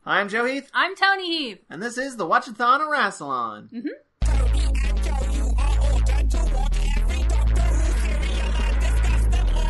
I'm Joe Heath. I'm Toni Heath. And this is the Watch-A-Thon of Rassilon. Mm-hmm. Toni and Joe, you are all done to walk every Doctor Who serial and discuss them all.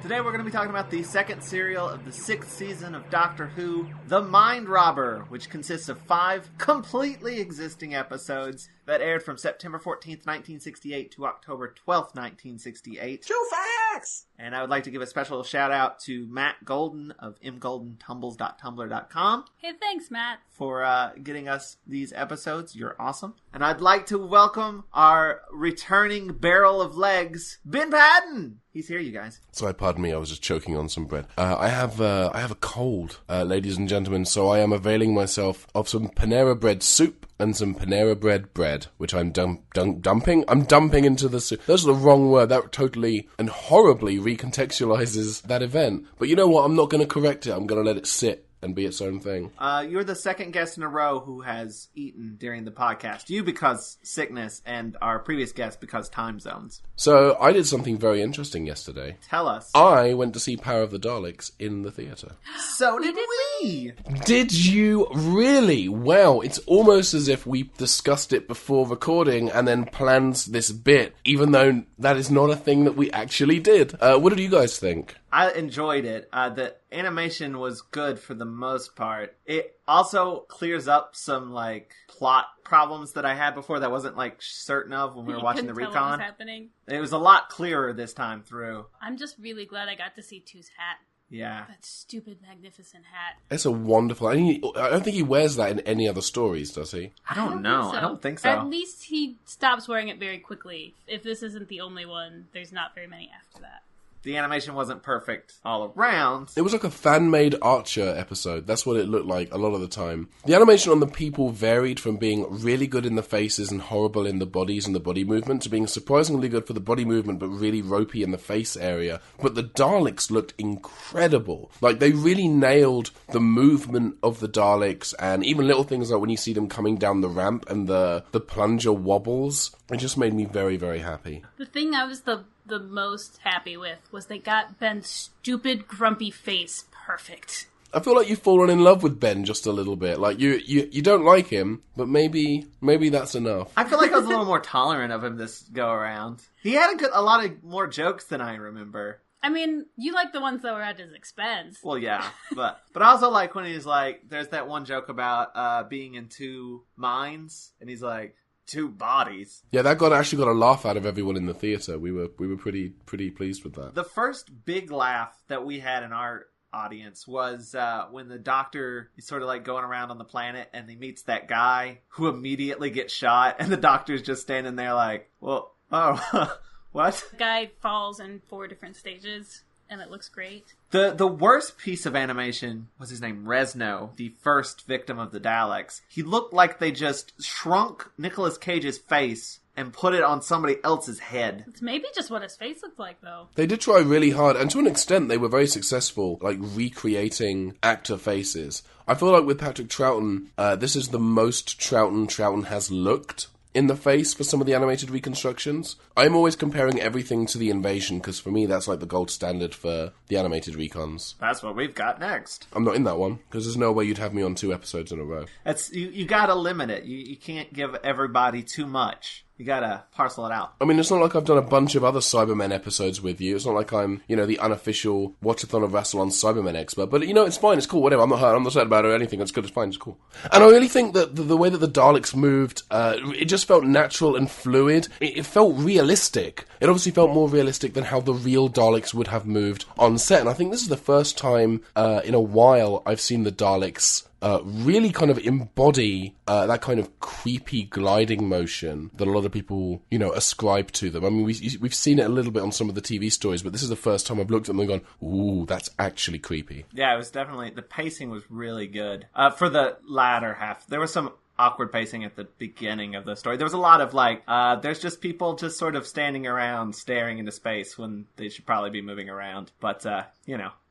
Today we're going to be talking about the second serial of the 6th season of Doctor Who, The Mind Robber, which consists of 5 completely existing episodes that aired from September 14th, 1968 to October 12th, 1968. True facts! And I would like to give a special shout out to Matt Golden of mgoldentumbles.tumblr.com. Hey, thanks, Matt. For getting us these episodes. You're awesome. And I'd like to welcome our returning barrel of legs, Ben Paddon. He's here, you guys. Sorry, pardon me, I was just choking on some bread. I have a cold, ladies and gentlemen, so I am availing myself of some Panera Bread soup and some Panera Bread, which I'm dumping? I'm dumping into the soup. That's the wrong word. That totally and horribly recontextualizes that event. But you know what? I'm not going to correct it. I'm going to let it sit and be its own thing. You're the second guest in a row who has eaten during the podcast. You because sickness, and our previous guest because time zones. So, I did something very interesting yesterday. Tell us. I went to see Power of the Daleks in the theatre. So did we! Did you really? Wow, it's almost as if we discussed it before recording and then planned this bit, even though that is not a thing that we actually did. What did you guys think? I enjoyed it. The animation was good for the most part. It also clears up some, plot problems that I had before that wasn't, certain of when we were watching the recon. Tell what was happening. It was a lot clearer this time through. I'm just really glad I got to see Two's hat. Yeah. That stupid, magnificent hat. It's a wonderful... I don't think he wears that in any other stories, does he? I don't know. I don't think so. At least he stops wearing it very quickly. If this isn't the only one, there's not very many after that. The animation wasn't perfect all around. It was like a fan-made Archer episode. That's what it looked like a lot of the time. The animation on the people varied from being really good in the faces and horrible in the bodies and the body movement to being surprisingly good for the body movement but really ropey in the face area. But the Daleks looked incredible. They really nailed the movement of the Daleks, and even little things like when you see them coming down the ramp and the plunger wobbles. It just made me very, very happy. The thing I was the most happy with was they got Ben's stupid, grumpy face perfect. I feel like you've fallen in love with Ben just a little bit. You don't like him, but maybe that's enough. I feel like I was a little more tolerant of him this go around. He had a lot of more jokes than I remember. I mean, you like the ones that were at his expense. Well, yeah, but I also like when he's there's that one joke about being in 2 minds, and he's like, 2 bodies. Yeah, that actually got a laugh out of everyone in the theatre. We were pretty pleased with that. The first big laugh that we had in our audience was when the Doctor is sort of going around on the planet and he meets that guy who immediately gets shot, and the Doctor's just standing there well, oh, what? The guy falls in 4 different stages, and it looks great. The worst piece of animation was his name, Resno, the first victim of the Daleks. He looked like they just shrunk Nicolas Cage's face and put it on somebody else's head. It's maybe just what his face looked like, though. They did try really hard, and to an extent they were very successful, recreating actor faces. I feel like with Patrick Troughton, this is the most Troughton has looked in the face for some of the animated reconstructions. I'm always comparing everything to The Invasion, because for me that's the gold standard for the animated recons. That's what we've got next. I'm not in that one, because there's no way you'd have me on 2 episodes in a row. You gotta limit it. You can't give everybody too much. You gotta parcel it out. I mean, it's not like I've done a bunch of other Cybermen episodes with you. It's not like I'm, the unofficial Watch-A-Thon of Rassilon Cybermen expert. But, it's fine. It's cool. Whatever. I'm not hurt. I'm not sad about it or anything. It's good. It's fine. It's cool. And I really think that the way that the Daleks moved, it just felt natural and fluid. It felt realistic. It obviously felt more realistic than how the real Daleks would have moved on set. And I think this is the first time in a while I've seen the Daleks really kind of embody that kind of creepy gliding motion that a lot of people, ascribe to them. I mean, we've seen it a little bit on some of the TV stories, but this is the first time I've looked at them and gone, ooh, that's actually creepy. Yeah, it was definitely, the pacing was really good. For the latter half, there was some awkward pacing at the beginning of the story. There was a lot of there's just people just sort of standing around staring into space when they should probably be moving around. But,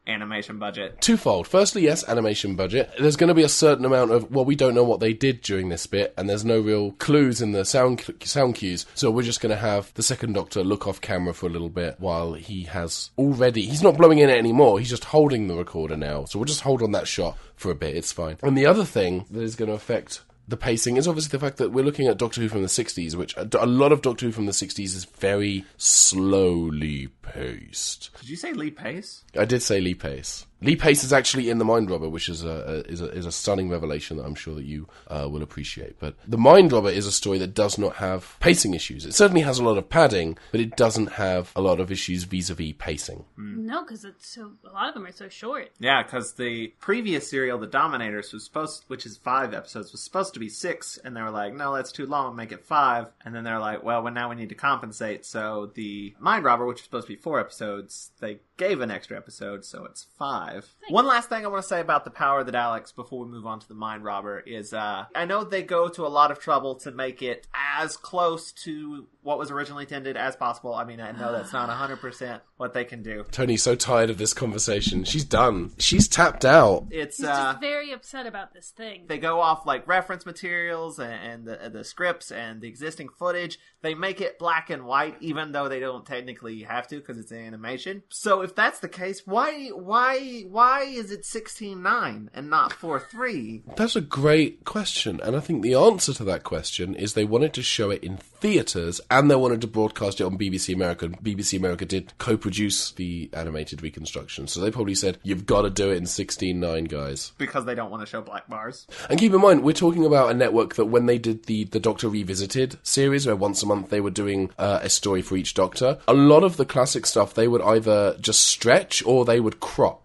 animation budget. Twofold. Firstly, yes, animation budget. There's going to be a certain amount of, we don't know what they did during this bit, and there's no real clues in the sound cues, so we're just going to have the second Doctor look off camera for a little bit while he's not blowing in it anymore, he's just holding the recorder now, so we'll just hold on that shot for a bit, it's fine. And the other thing that is going to affect the pacing is obviously the fact that we're looking at Doctor Who from the 60s, which a lot of Doctor Who from the 60s is very slowly paced. Did you say Lee Pace? I did say Lee Pace. Lee Pace is actually in The Mind Robber, which is a stunning revelation that I'm sure that you will appreciate. But The Mind Robber is a story that does not have pacing issues. It certainly has a lot of padding, but it doesn't have a lot of issues vis-a-vis pacing. No, because a lot of them are so short. Yeah, because the previous serial, The Dominators, which is 5 episodes, was supposed to be 6, and they were like, no, that's too long, make it 5. And then they're like, well, now we need to compensate. So the Mind Robber, which was supposed to be 4 episodes, they gave an extra episode, so it's 5. One last thing I want to say about the Power of the Daleks before we move on to the Mind Robber is, I know they go to a lot of trouble to make it as close to what was originally intended as possible. I mean, I know that's not 100% what they can do. Tony's so tired of this conversation. She's done. She's tapped out. He's just very upset about this thing. They go off reference materials and the scripts and the existing footage. They make it black and white, even though they don't technically have to because it's animation. So if that's the case, why is it 16:9 and not 4:3? That's a great question, and I think the answer to that question is they wanted to show it in theatres and they wanted to broadcast it on BBC America. BBC America did co-produce the animated reconstruction, so they probably said, you've got to do it in 16:9, guys. Because they don't want to show black bars. And keep in mind, we're talking about a network that when they did the Doctor Revisited series, where once a month they were doing a story for each Doctor, a lot of the classic stuff they would either just stretch or they would crop.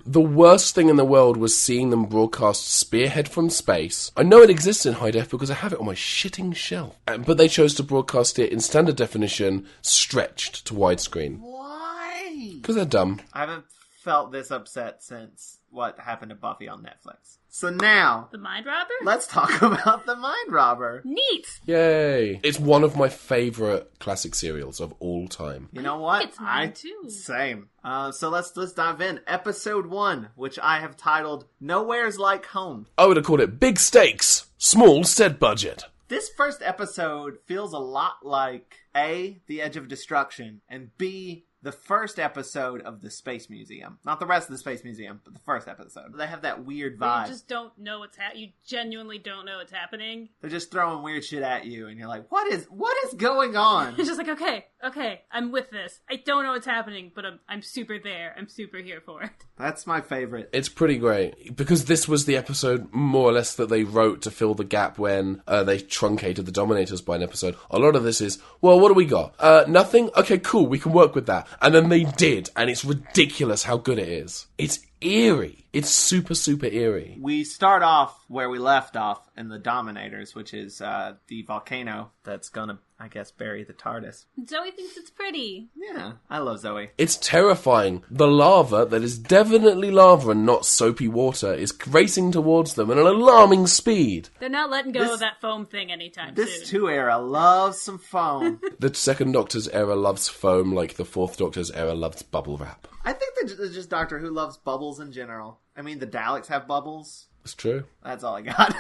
The worst thing in the world was seeing them broadcast Spearhead from space. I know it exists in high def because I have it on my shitting shelf. But they chose to broadcast it in standard definition, stretched to widescreen. Why? Because they're dumb. I haven't felt this upset since what happened to Buffy on Netflix. So now, The Mind Robber? let's talk about The Mind Robber. Neat! Yay. It's one of my favourite classic serials of all time. You know what? It's mine too. Same. So let's dive in. Episode 1, which I have titled Nowhere's Like Home. I would have called it Big Stakes, Small Set Budget. This first episode feels a lot like A, The Edge of Destruction, and B, the first episode of the Space Museum. Not the rest of the Space Museum, but the first episode. They have that weird vibe. You just don't know what's happening. You genuinely don't know what's happening. They're just throwing weird shit at you, and you're like, what is going on? It's just like, okay, I'm with this. I don't know what's happening, but I'm super there. I'm super here for it. That's my favorite. It's pretty great, because this was the episode, more or less, that they wrote to fill the gap when they truncated the Dominators by an episode. A lot of this is, well, what do we got? Nothing? Okay, cool, we can work with that. And then they did, and it's ridiculous how good it is. It's eerie. It's super, super eerie. We start off where we left off in the Dominators, which is the volcano that's gonna, I guess, bury the TARDIS. Zoe thinks it's pretty. Yeah, I love Zoe. It's terrifying. The lava, that is definitely lava and not soapy water, is racing towards them at an alarming speed. They're not letting go of that foam thing anytime soon. This 2 era loves some foam. The second Doctor's era loves foam like the fourth Doctor's era loves bubble wrap. I think that just Doctor Who loves bubbles in general. I mean, the Daleks have bubbles. It's true. That's all I got.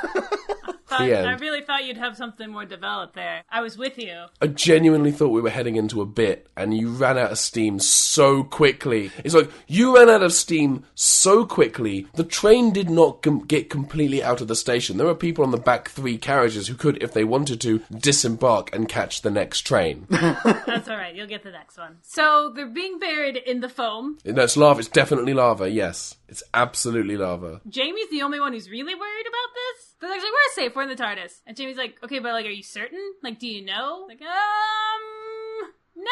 The I end. really thought you'd have something more developed there. I was with you. I genuinely thought we were heading into a bit, and you ran out of steam so quickly. It's like, you ran out of steam so quickly, the train did not get completely out of the station. There were people on the back 3 carriages who could, if they wanted to, disembark and catch the next train. That's alright, you'll get the next one. So, they're being buried in the foam. No, it's lava. It's definitely lava, yes. It's absolutely lava. Jamie's the only one who's really worried about this. They're like, we're safe, we're in the TARDIS. And Jamie's like, okay, but like, are you certain? Like, do you know? Like, no?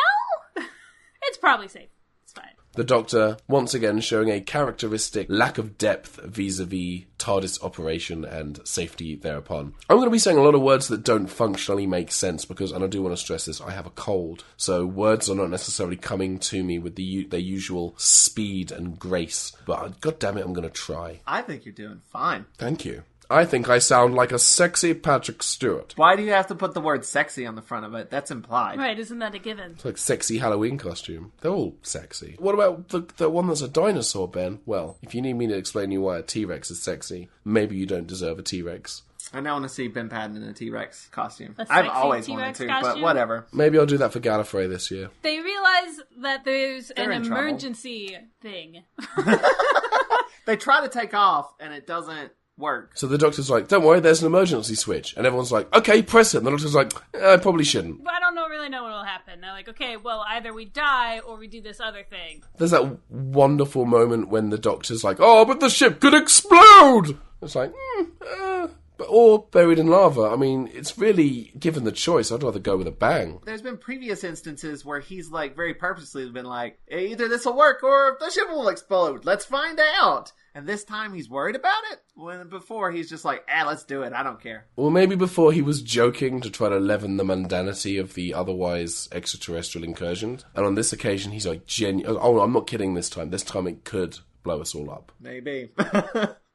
It's probably safe. It's fine. The Doctor, once again, showing a characteristic lack of depth vis-a-vis TARDIS operation and safety thereupon. I'm going to be saying a lot of words that don't functionally make sense because, and I do want to stress this, I have a cold. So words are not necessarily coming to me with their usual speed and grace. But God damn it, I'm going to try. I think you're doing fine. Thank you. I think I sound like a sexy Patrick Stewart. Why do you have to put the word sexy on the front of it? That's implied. Right, isn't that a given? It's like sexy Halloween costume. They're all sexy. What about the one that's a dinosaur, Ben? Well, if you need me to explain to you why a T-Rex is sexy, maybe you don't deserve a T-Rex. I now want to see Ben Paddon in a T-Rex costume. A I've sexy always T-Rex wanted to, costume? but whatever. Maybe I'll do that for Gallifrey this year. They realize that there's They're an in trouble. emergency thing. They try to take off, and it doesn't work. So the Doctor's like, don't worry, there's an emergency switch. And everyone's like, okay, press it. And the Doctor's like, I probably shouldn't. But I don't really know what will happen. They're like, okay, well, either we die or we do this other thing. There's that wonderful moment when the Doctor's like, oh, but the ship could explode! It's like, or buried in lava. I mean, it's really, given the choice, I'd rather go with a bang. There's been previous instances where he's, like, very purposely been like, either this will work or the ship will explode. Let's find out. And this time he's worried about it? When before he's just like, let's do it. I don't care. Or maybe before he was joking to try to leaven the mundanity of the otherwise extraterrestrial incursion. And on this occasion, he's like, oh, I'm not kidding this time. This time it could blow us all up. Maybe.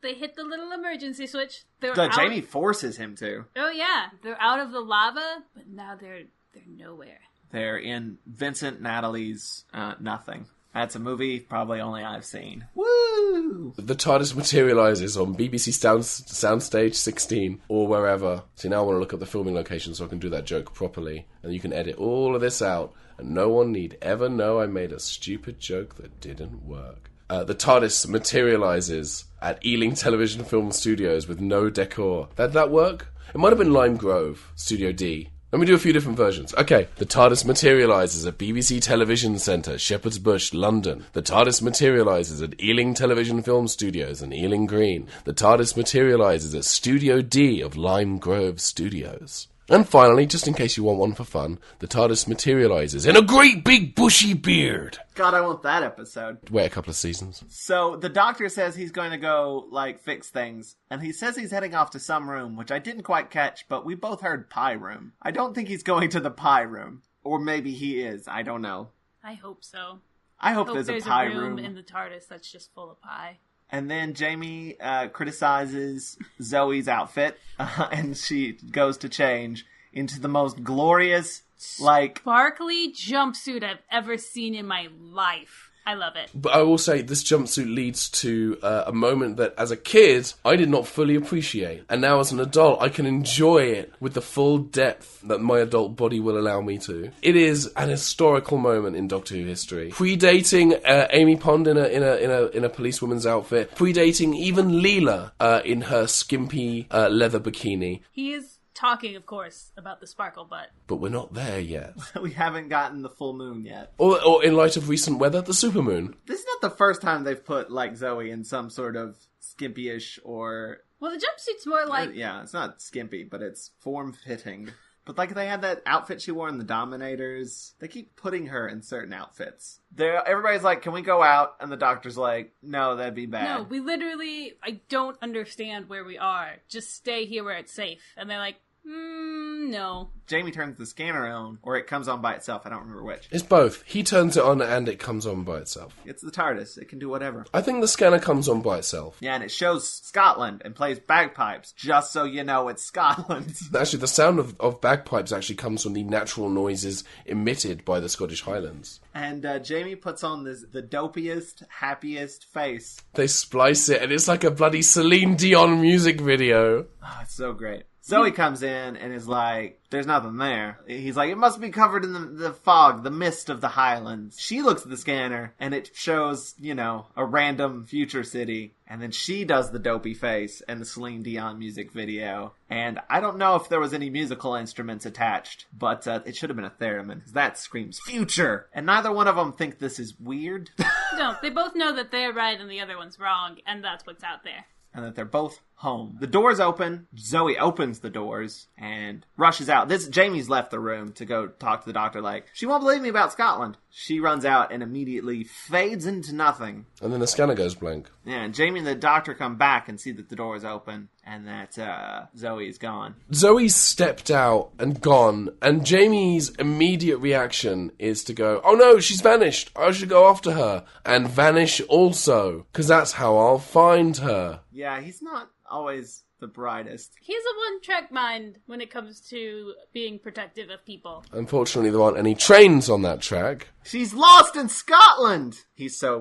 They hit the little emergency switch. They're Jamie forces him to. Oh yeah, they're out of the lava, but now they're nowhere. They're in Vincent Natalie's Nothing. That's a movie probably only I've seen. Woo! The TARDIS materializes on BBC Soundstage 16 or wherever. See, now I want to look up the filming location so I can do that joke properly. And you can edit all of this out. And no one need ever know I made a stupid joke that didn't work. The TARDIS materializes at Ealing Television Film Studios with no decor. Did that work? It might have been Lime Grove, Studio D. Let me do a few different versions. Okay. The TARDIS materialises at BBC Television Centre, Shepherd's Bush, London. The TARDIS materialises at Ealing Television Film Studios in Ealing Green. The TARDIS materialises at Studio D of Lime Grove Studios. And finally, just in case you want one for fun, the TARDIS materialises in a great big bushy beard. God, I want that episode. Wait a couple of seasons. So the Doctor says he's going to go, like, fix things. And he says he's heading off to some room, which I didn't quite catch, but we both heard pie room. I don't think he's going to the pie room. Or maybe he is. I don't know. I hope so. I hope there's a pie room in the TARDIS that's just full of pie. And then Jamie criticizes Zoe's outfit, and she goes to change into the most glorious, like... sparkly jumpsuit I've ever seen in my life. I love it. But I will say, this jumpsuit leads to a moment that, as a kid, I did not fully appreciate. And now, as an adult, I can enjoy it with the full depth that my adult body will allow me to. It is an historical moment in Doctor Who history. Predating Amy Pond in a policewoman's outfit. Predating even Leela in her skimpy leather bikini. He is talking, of course, about the sparkle butt. But we're not there yet. We haven't gotten the full moon yet. Or in light of recent weather, the supermoon. This is not the first time they've put, like, Zoe in some sort of skimpy-ish or... Well, the jumpsuit's more like... Yeah, it's not skimpy, but it's form-fitting. But, like, they had that outfit she wore in the Dominators. They keep putting her in certain outfits. Everybody's like, can we go out? And the Doctor's like, no, that'd be bad. No, we literally... I don't understand where we are. Just stay here where it's safe. And they're like, no. Jamie turns the scanner on, or it comes on by itself. I don't remember which. It's both. He turns it on and it comes on by itself. It's the TARDIS. It can do whatever. I think the scanner comes on by itself. Yeah, and it shows Scotland and plays bagpipes, just so you know it's Scotland. Actually, the sound of bagpipes actually comes from the natural noises emitted by the Scottish Highlands. And Jamie puts on the dopiest, happiest face. They splice it, and it's like a bloody Celine Dion music video. Oh, it's so great. Zoe comes in and is like, there's nothing there. He's like, it must be covered in the fog, the mist of the Highlands. She looks at the scanner and it shows, a random future city. And then she does the dopey face and the Celine Dion music video. And I don't know if there was any musical instruments attached, but it should have been a theremin, because that screams future. And neither one of them think this is weird. No, they both know that they're right and the other one's wrong, and that's what's out there. And that they're both home. The doors open. Zoe opens the doors and rushes out. Jamie's left the room to go talk to the doctor, like, she won't believe me about Scotland. She runs out and immediately fades into nothing. And then the scanner goes blank. Yeah, and Jamie and the doctor come back and see that the door is open and that Zoe is gone. Zoe's stepped out and gone, and Jamie's immediate reaction is to go, oh no, she's vanished. I should go after her. And vanish also, because that's how I'll find her. Yeah, he's not always the brightest. He's a one-track mind when it comes to being protective of people. Unfortunately, there aren't any trains on that track. She's lost in Scotland! He's so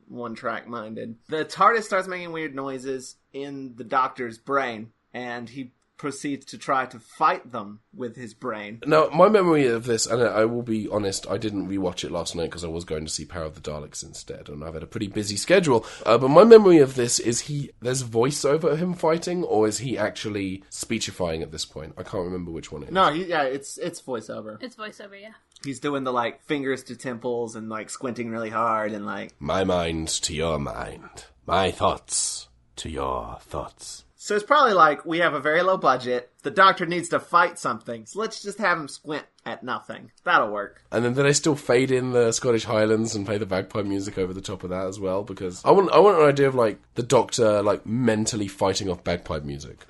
one-track minded. The TARDIS starts making weird noises in the doctor's brain, and he proceeds to try to fight them with his brain. Now, my memory of this, and I will be honest, I didn't rewatch it last night because I was going to see Power of the Daleks instead, and I've had a pretty busy schedule. But my memory of this is there's voiceover of him fighting, or is he actually speechifying at this point? I can't remember which one it is. No, it's voiceover. It's voiceover, yeah. He's doing the, like, fingers to temples and, like, squinting really hard and, like... My mind to your mind. My thoughts to your thoughts. So it's probably like, we have a very low budget, the doctor needs to fight something, so let's just have him squint at nothing. That'll work. And then do they still fade in the Scottish Highlands and play the bagpipe music over the top of that as well? Because I want an idea of, like, the doctor, like, mentally fighting off bagpipe music.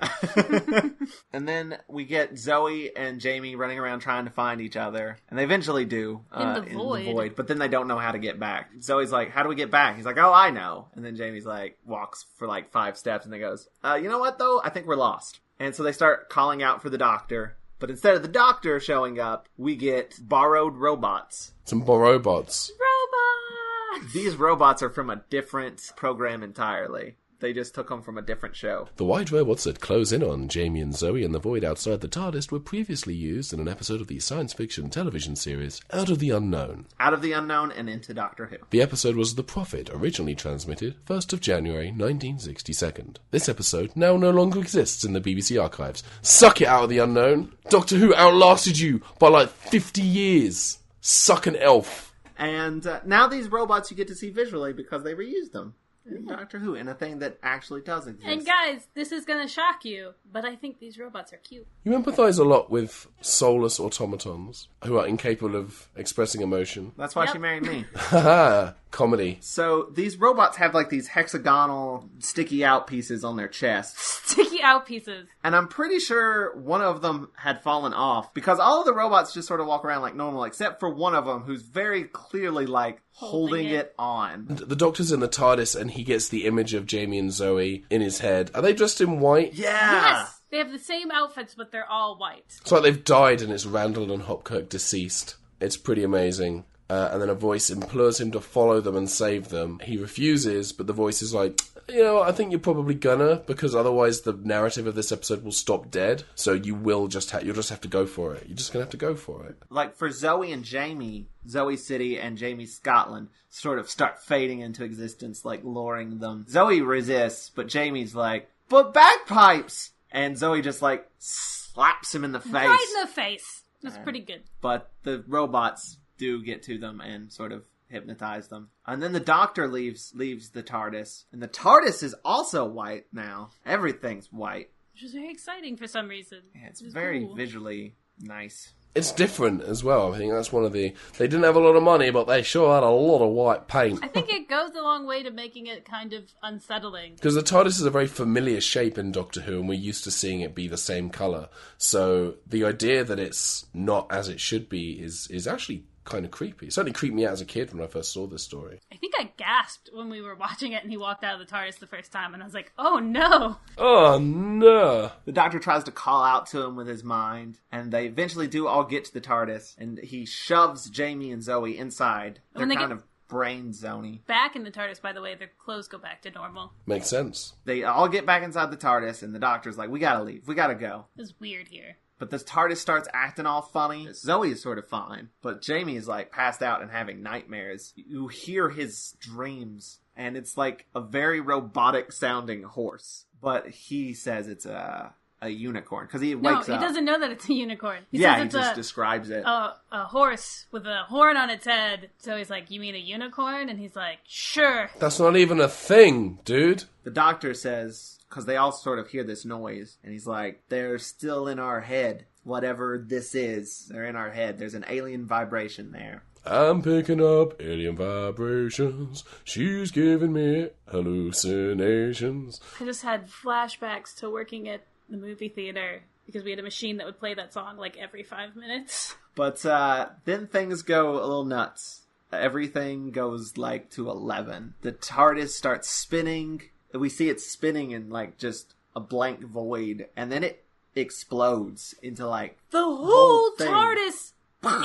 And then we get Zoe and Jamie running around trying to find each other. And they eventually do. In the void. But then they don't know how to get back. Zoe's like, how do we get back? He's like, oh, I know. And then Jamie's like, walks for like 5 steps and then goes, you know what, though? I think we're lost. And so they start calling out for the doctor. But instead of the doctor showing up, we get borrowed robots. Some Borobots. Robots! These robots are from a different program entirely. They just took them from a different show. The white robots that close in on Jamie and Zoe in the void outside the TARDIS were previously used in an episode of the science fiction television series Out of the Unknown. Out of the Unknown and into Doctor Who. The episode was The Prophet, originally transmitted 1st of January 1962. This episode now no longer exists in the BBC archives. Suck it, Out of the Unknown! Doctor Who outlasted you by like 50 years! Suck an elf! And now these robots you get to see visually because they reused them. In Doctor Who, in a thing that actually does exist. And guys, this is gonna shock you, but I think these robots are cute. You empathise a lot with soulless automatons who are incapable of expressing emotion. That's why she married me. Haha, comedy. So these robots have like these hexagonal sticky out pieces on their chests. Sticky out pieces. And I'm pretty sure one of them had fallen off because all of the robots just sort of walk around like normal, except for one of them who's very clearly like holding it on. The doctor's in the TARDIS and he gets the image of Jamie and Zoe in his head. Are they dressed in white? Yeah! Yes! They have the same outfits, but they're all white. It's like they've died and it's Randall and Hopkirk deceased. It's pretty amazing. And then a voice implores him to follow them and save them. He refuses, but the voice is like, you know, I think you're probably gonna, because otherwise the narrative of this episode will stop dead. So you will you'll just have to go for it. You're just gonna have to go for it. Like for Zoe and Jamie, Zoe City and Jamie Scotland sort of start fading into existence, like luring them. Zoe resists, but Jamie's like, but bagpipes! And Zoe just like slaps him in the face. Right in the face. That's pretty good. But the robots do get to them and sort of hypnotize them. And then the doctor leaves the TARDIS. And the TARDIS is also white now. Everything's white. Which is very exciting for some reason. Yeah, it's very cool. Visually nice. It's different as well. I think that's one of the... They didn't have a lot of money, but they sure had a lot of white paint. I think it goes a long way to making it kind of unsettling. Because the TARDIS is a very familiar shape in Doctor Who, and we're used to seeing it be the same colour. So the idea that it's not as it should be is actually kind of creepy. It certainly creeped me out as a kid when I first saw this story. I think I gasped when we were watching it and he walked out of the TARDIS the first time, and I was like, oh no! Oh no! The doctor tries to call out to him with his mind, and they eventually do all get to the TARDIS, and he shoves Jamie and Zoe inside. They're kind of brain zony. Back in the TARDIS, by the way, their clothes go back to normal. Makes sense. They all get back inside the TARDIS, and the doctor's like, we gotta leave, we gotta go. It's weird here. But this TARDIS starts acting all funny. Zoe is sort of fine, but Jamie is like passed out and having nightmares. You hear his dreams, and it's like a very robotic sounding horse. But he says it's a a unicorn because he No, wakes he up. doesn't know that it's a unicorn. He Yeah, says he it's just describes it. a horse with a horn on its head. So he's like, you mean a unicorn? And he's like, sure. That's not even a thing, dude. The doctor says, because they all sort of hear this noise, and he's like, they're still in our head. Whatever this is, they're in our head. There's an alien vibration there. I'm picking up alien vibrations. She's giving me hallucinations. I just had flashbacks to working at the movie theater because we had a machine that would play that song like every 5 minutes. But then things go a little nuts. Everything goes like to 11. The TARDIS starts spinning. We see it spinning in like just a blank void, and then it explodes into like The whole thing. TARDIS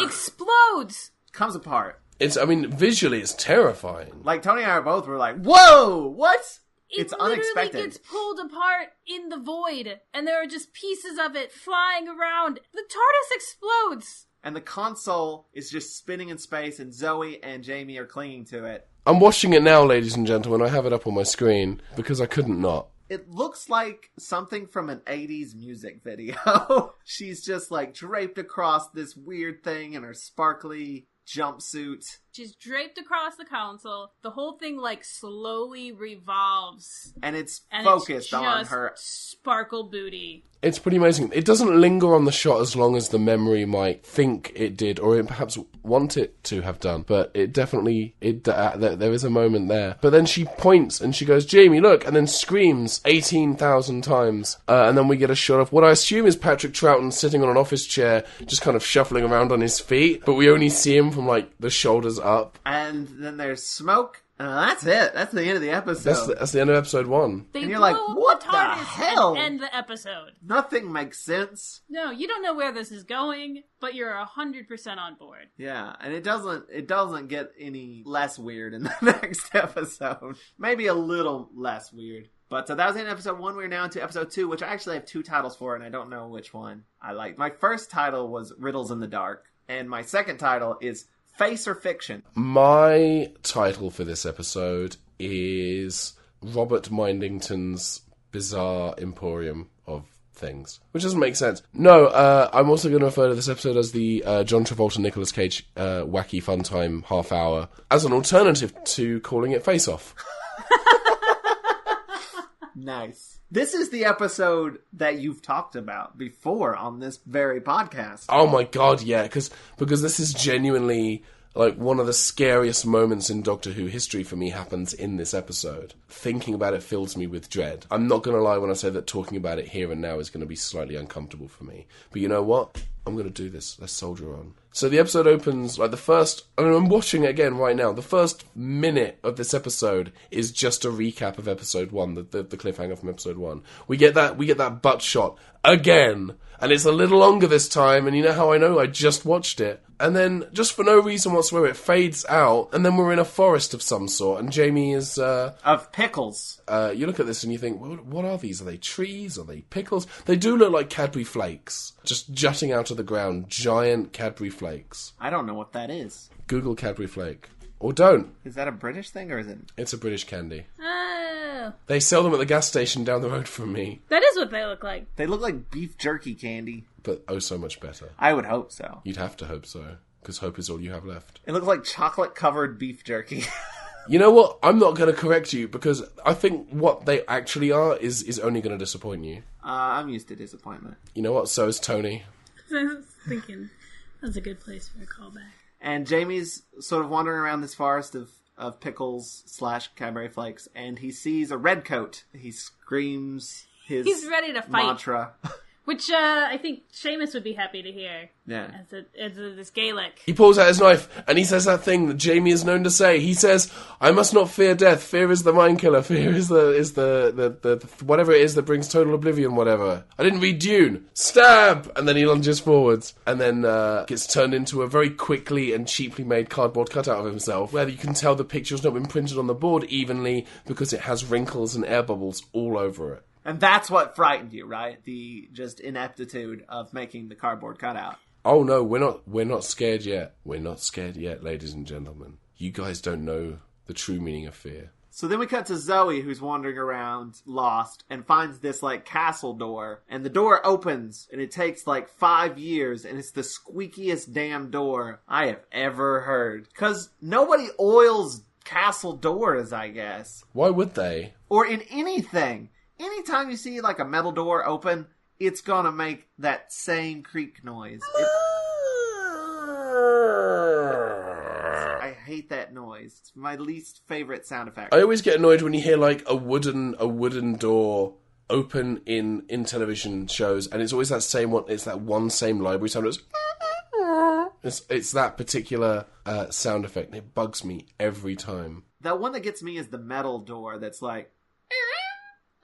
explodes. Comes apart. Visually, it's terrifying. Like Tony and I both were like, "Whoa, what?" It's literally unexpected. gets pulled apart in the void, and there are just pieces of it flying around. The TARDIS explodes. And the console is just spinning in space, and Zoe and Jamie are clinging to it. I'm watching it now, ladies and gentlemen. I have it up on my screen because I couldn't not. It looks like something from an 80s music video. She's just like draped across this weird thing in her sparkly jumpsuit. She's draped across the console. The whole thing like slowly revolves. And it's And focused it's on just her. sparkle booty. It's pretty amazing. It doesn't linger on the shot as long as the memory might think it did, or it perhaps want it to have done. But it definitely, there is a moment there. But then she points and she goes, "Jamie, look," and then screams 18,000 times. And then we get a shot of what I assume is Patrick Troughton sitting on an office chair, just kind of shuffling around on his feet. But we only see him from like the shoulders up. And then there's smoke. That's it. That's the end of the episode. That's the end of episode 1. They And you're blow like, up what the the TARDIS hell? and end the episode. Nothing makes sense. No, you don't know where this is going, but you're 100% on board. Yeah, and it doesn't get any less weird in the next episode. Maybe a little less weird. But that was the end of episode 1. We're now into episode 2, which I actually have 2 titles for, and I don't know which one I like. My first title was Riddles in the Dark, and my second title is Face or Fiction. My title for this episode is Robert Mindington's Bizarre Emporium of Things, which doesn't make sense. No, I'm also going to refer to this episode as the John Travolta Nicolas Cage wacky fun time half hour as an alternative to calling it Face Off. Nice. This is the episode that you've talked about before on this very podcast. Oh my god, yeah, because this is genuinely like one of the scariest moments in Doctor Who history for me happens in this episode. Thinking about it fills me with dread. I'm not going to lie when I say that talking about it here and now is going to be slightly uncomfortable for me. But you know what? I'm going to do this. Let's soldier on. So the episode opens, like I'm watching it again right now. The first minute of this episode is just a recap of episode 1, the cliffhanger from episode 1. We get that butt shot again. And it's a little longer this time, and you know how I know? I just watched it. And then, just for no reason whatsoever, it fades out, and then we're in a forest of some sort, and Jamie is... Of pickles. You look at this and you think, what are these? Are they trees? Are they pickles? They do look like Cadbury flakes, just jutting out of the ground, giant Cadbury flakes. I don't know what that is. Google Cadbury flake. Or don't. Is that a British thing, or is it? It's a British candy. Oh. They sell them at the gas station down the road from me, That is what they look like. They look like beef jerky candy. but oh so much better. I would hope so. You'd have to hope so, because hope is all you have left. It looks like chocolate-covered beef jerky. You know what? I'm not going to correct you, because I think what they actually are is only going to disappoint you. I'm used to disappointment. You know what? So is Tony. I was thinking that's a good place for a callback. And Jamie's sort of wandering around this forest of pickles / Cadbury flakes, and he sees a redcoat. He screams He's ready to fight. mantra. Which I think Seamus would be happy to hear. Yeah. As this Gaelic. He pulls out his knife, and he says that thing that Jamie is known to say. He says, "I must not fear death. Fear is the mind killer. Fear is the whatever it is that brings total oblivion, whatever. I didn't read Dune. Stab!" And then he lunges forwards, and then gets turned into a very quickly and cheaply made cardboard cutout of himself, where you can tell the picture's not been printed on the board evenly, because it has wrinkles and air bubbles all over it. And that's what frightened you, right? The just ineptitude of making the cardboard cutout. Oh no, we're not scared yet. We're not scared yet, ladies and gentlemen. You guys don't know the true meaning of fear. So then we cut to Zoe, who's wandering around, lost, and finds this, like, castle door. And the door opens, and it takes, like, 5 years, and it's the squeakiest damn door I have ever heard. Because nobody oils castle doors, I guess. Why would they? Or in anything. Anytime you see, like, a metal door open, it's gonna make that same creak noise. I hate that noise. It's my least favorite sound effect. I always get annoyed when you hear like a wooden door open in television shows, and it's always that same one. It's that one same library sound. It's that particular sound effect. It bugs me every time. The one that gets me is the metal door. That's like.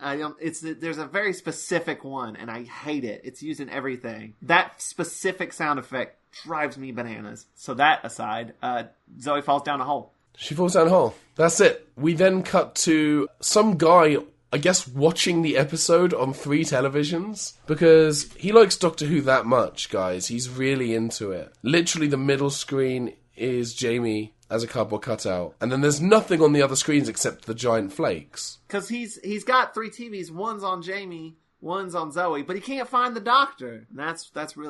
There's a very specific one, and I hate it. It's used in everything. That specific sound effect drives me bananas. So that aside, Zoe falls down a hole. She falls down a hole. That's it. We then cut to some guy, I guess, watching the episode on 3 televisions, because he likes Doctor Who that much, guys. He's really into it. Literally, the middle screen is Jamie as a cardboard cutout, and then there's nothing on the other screens except the giant flakes. Because he's got 3 TVs. One's on Jamie, one's on Zoe, but he can't find the Doctor. And that's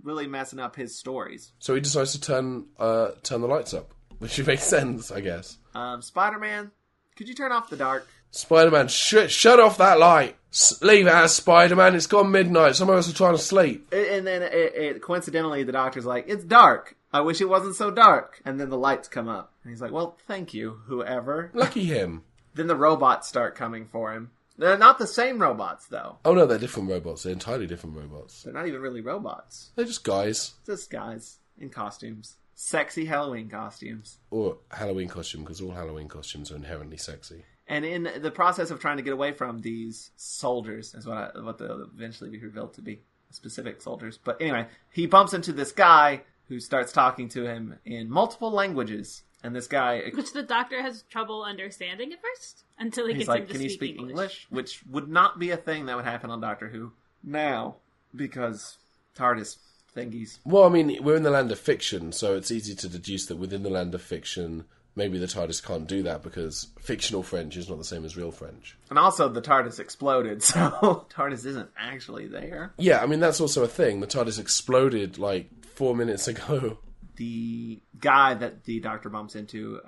really messing up his stories. So he decides to turn the lights up, which makes sense, I guess. Spider-Man, could you turn off the dark? Spider-Man, shut off that light. Leave it as Spider-Man. It's gone midnight. Some of us are trying to sleep. And then coincidentally, the Doctor's like, it's dark. I wish it wasn't so dark. And then the lights come up. And he's like, well, thank you, whoever. Lucky him. Then the robots start coming for him. They're not the same robots, though. Oh, no, they're different robots. They're entirely different robots. They're not even really robots. They're just guys. Just guys in costumes. Sexy Halloween costumes. Or Halloween costume, because all Halloween costumes are inherently sexy. And in the process of trying to get away from these soldiers, is what they'll eventually be revealed to be. Specific soldiers. But anyway, he bumps into this guy who starts talking to him in multiple languages. And this guy... Which the Doctor has trouble understanding at first, until he he's gets like, him to can you speak speak English? Which would not be a thing that would happen on Doctor Who now, because TARDIS thingies. Well, I mean, we're in the land of fiction, so it's easy to deduce that within the land of fiction, maybe the TARDIS can't do that, because fictional French is not the same as real French. And also, the TARDIS exploded, so TARDIS isn't actually there. Yeah, I mean, that's also a thing. The TARDIS exploded, 4 minutes ago. The guy that the Doctor bumps into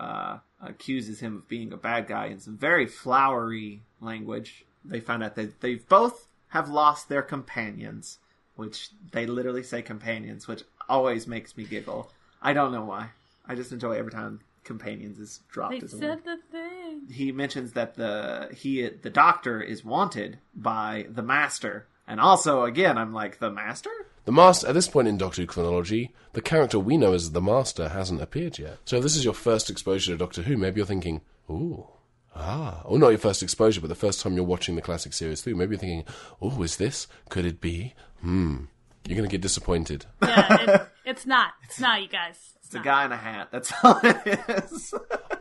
accuses him of being a bad guy in some very flowery language. They found out that they both have lost their companions, which they literally say companions, which always makes me giggle. I don't know why. I just enjoy every time companions is dropped They as a said word. the thing. He mentions that the Doctor is wanted by the Master. And also, again, I'm like, the Master? The Master, at this point in Doctor Who chronology, the character we know as the Master hasn't appeared yet. So if this is your first exposure to Doctor Who, maybe you're thinking, ooh, or not your first exposure, but the first time you're watching the classic series through, maybe you're thinking, oh, is this? Could it be? You're going to get disappointed. Yeah, it's not. It's not, you guys. It's a guy in a hat. That's all it is.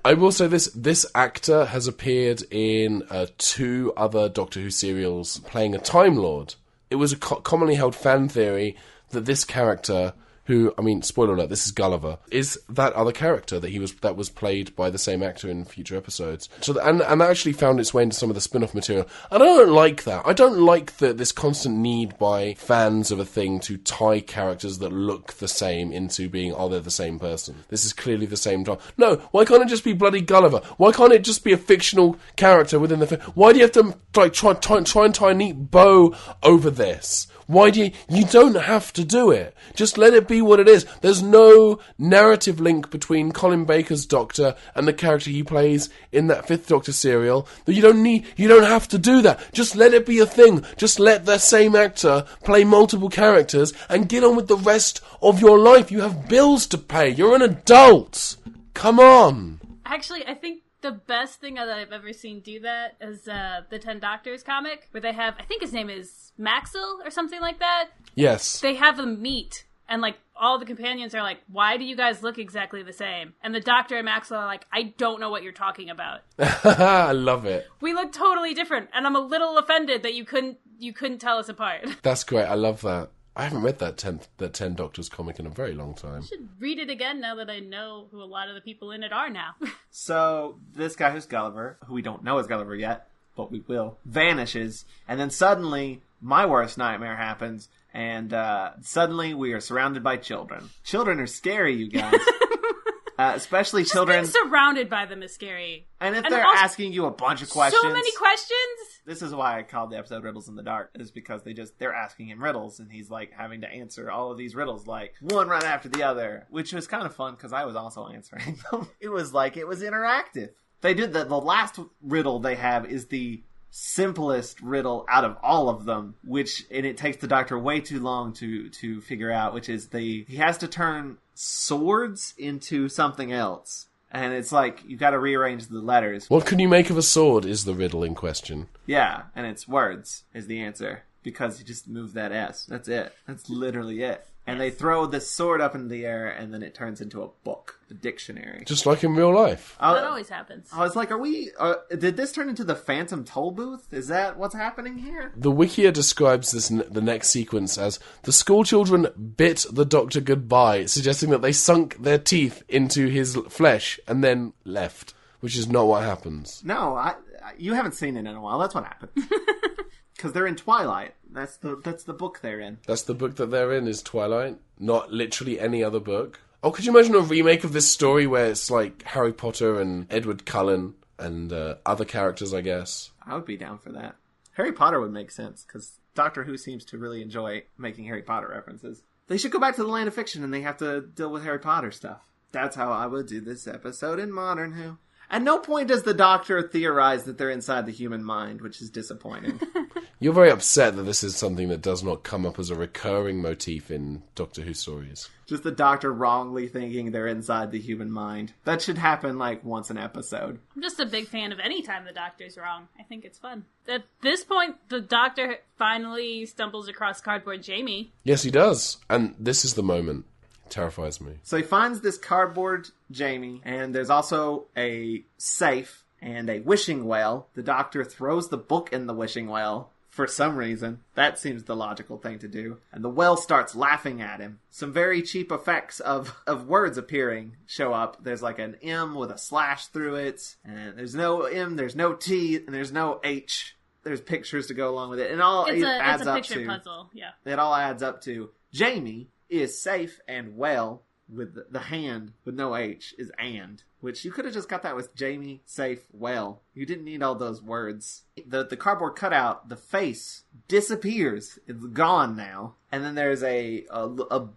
I will say this actor has appeared in 2 other Doctor Who serials playing a Time Lord. It was a commonly held fan theory that this character, who, I mean, spoiler alert, this is Gulliver, is that other character that was played by the same actor in future episodes. So and that actually found its way into some of the spin-off material. And I don't like that. I don't like this constant need by fans of a thing to tie characters that look the same into being, they're the same person. This is clearly the same time. No, why can't it just be bloody Gulliver? Why can't it just be a fictional character within the film? Why do you have to try and tie a neat bow over this? Why do you don't have to do it. Just let it be what it is. There's no narrative link between Colin Baker's Doctor and the character he plays in that 5th Doctor serial. You don't have to do that. Just let it be a thing. Just let the same actor play multiple characters and get on with the rest of your life. You have bills to pay. You're an adult. Come on. Actually, I think the best thing that I've ever seen do that is the 10 Doctors comic, where they have, I think his name is Maxwell or something like that. Yes. They have them meet, and all the companions are like, why do you guys look exactly the same? And the Doctor and Maxwell are like, I don't know what you're talking about. I love it. We look totally different, and I'm a little offended that you couldn't tell us apart. That's great. I love that. I haven't read that 10 Doctors comic in a very long time. I should read it again now that I know who a lot of the people in it are now. So this guy who's Gulliver, who we don't know is Gulliver yet, but we will, vanishes, and then suddenly my worst nightmare happens, and suddenly we are surrounded by children. Children are scary, you guys. Especially Just children. being surrounded by them is scary. And if And they're also- asking you a bunch of questions. So many questions? This is why I called the episode Riddles in the Dark, is because they're asking him riddles, and he's like having to answer all of these riddles, like one right after the other, which was kind of fun because I was also answering them. It was interactive. They did the last riddle they have is the simplest riddle out of all of them, and it takes the Doctor way too long to figure out, which is he has to turn swords into something else. And it's like, you've got to rearrange the letters. What can you make of a sword is the riddle in question. Yeah, and it's words is the answer. Because you just move that S. That's it. That's literally it. And they throw this sword up in the air, and then it turns into a book, a dictionary. Just like in real life. That always happens. I was like, did this turn into the Phantom Toll Booth? Is that what's happening here? The Wikia describes the next sequence as the school children bit the Doctor goodbye, suggesting that they sunk their teeth into his flesh and then left, which is not what happens. No, you haven't seen it in a while. That's what happened. Because they're in Twilight. That's the book they're in. That's the book that they're in, is Twilight, not literally any other book. Oh, could you imagine a remake of this story where it's like Harry Potter and Edward Cullen and other characters, I guess? I would be down for that. Harry Potter would make sense, because Doctor Who seems to really enjoy making Harry Potter references. They should go back to the land of fiction and they have to deal with Harry Potter stuff. That's how I would do this episode in Modern Who. At no point does the Doctor theorize that they're inside the human mind, which is disappointing. You're very upset that this is something that does not come up as a recurring motif in Doctor Who stories. Just the Doctor wrongly thinking they're inside the human mind. That should happen like once an episode. I'm just a big fan of any time the Doctor's wrong. I think it's fun. At this point, the Doctor finally stumbles across Cardboard Jamie. Yes, he does. And this is the moment. Terrifies me. So he finds this cardboard Jamie, and there's also a safe and a wishing well. The Doctor throws the book in the wishing well for some reason. That seems the logical thing to do. And the well starts laughing at him. Some very cheap effects of words appearing show up. There's like an M with a slash through it, and there's no M, there's no T, and there's no H. There's pictures to go along with it. And It's a picture puzzle, yeah. It all adds up to Jamie is safe and well, with the hand with no H is and, which you could have just got that with Jamie, safe, well. You didn't need all those words. The cardboard cutout, the face disappears. It's gone now. And then there's a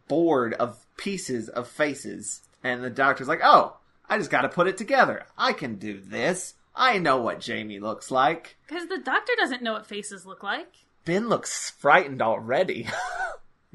board of pieces of faces. And the Doctor's like, oh, I just gotta put it together. I can do this. I know what Jamie looks like. Because the Doctor doesn't know what faces look like. Ben looks frightened already.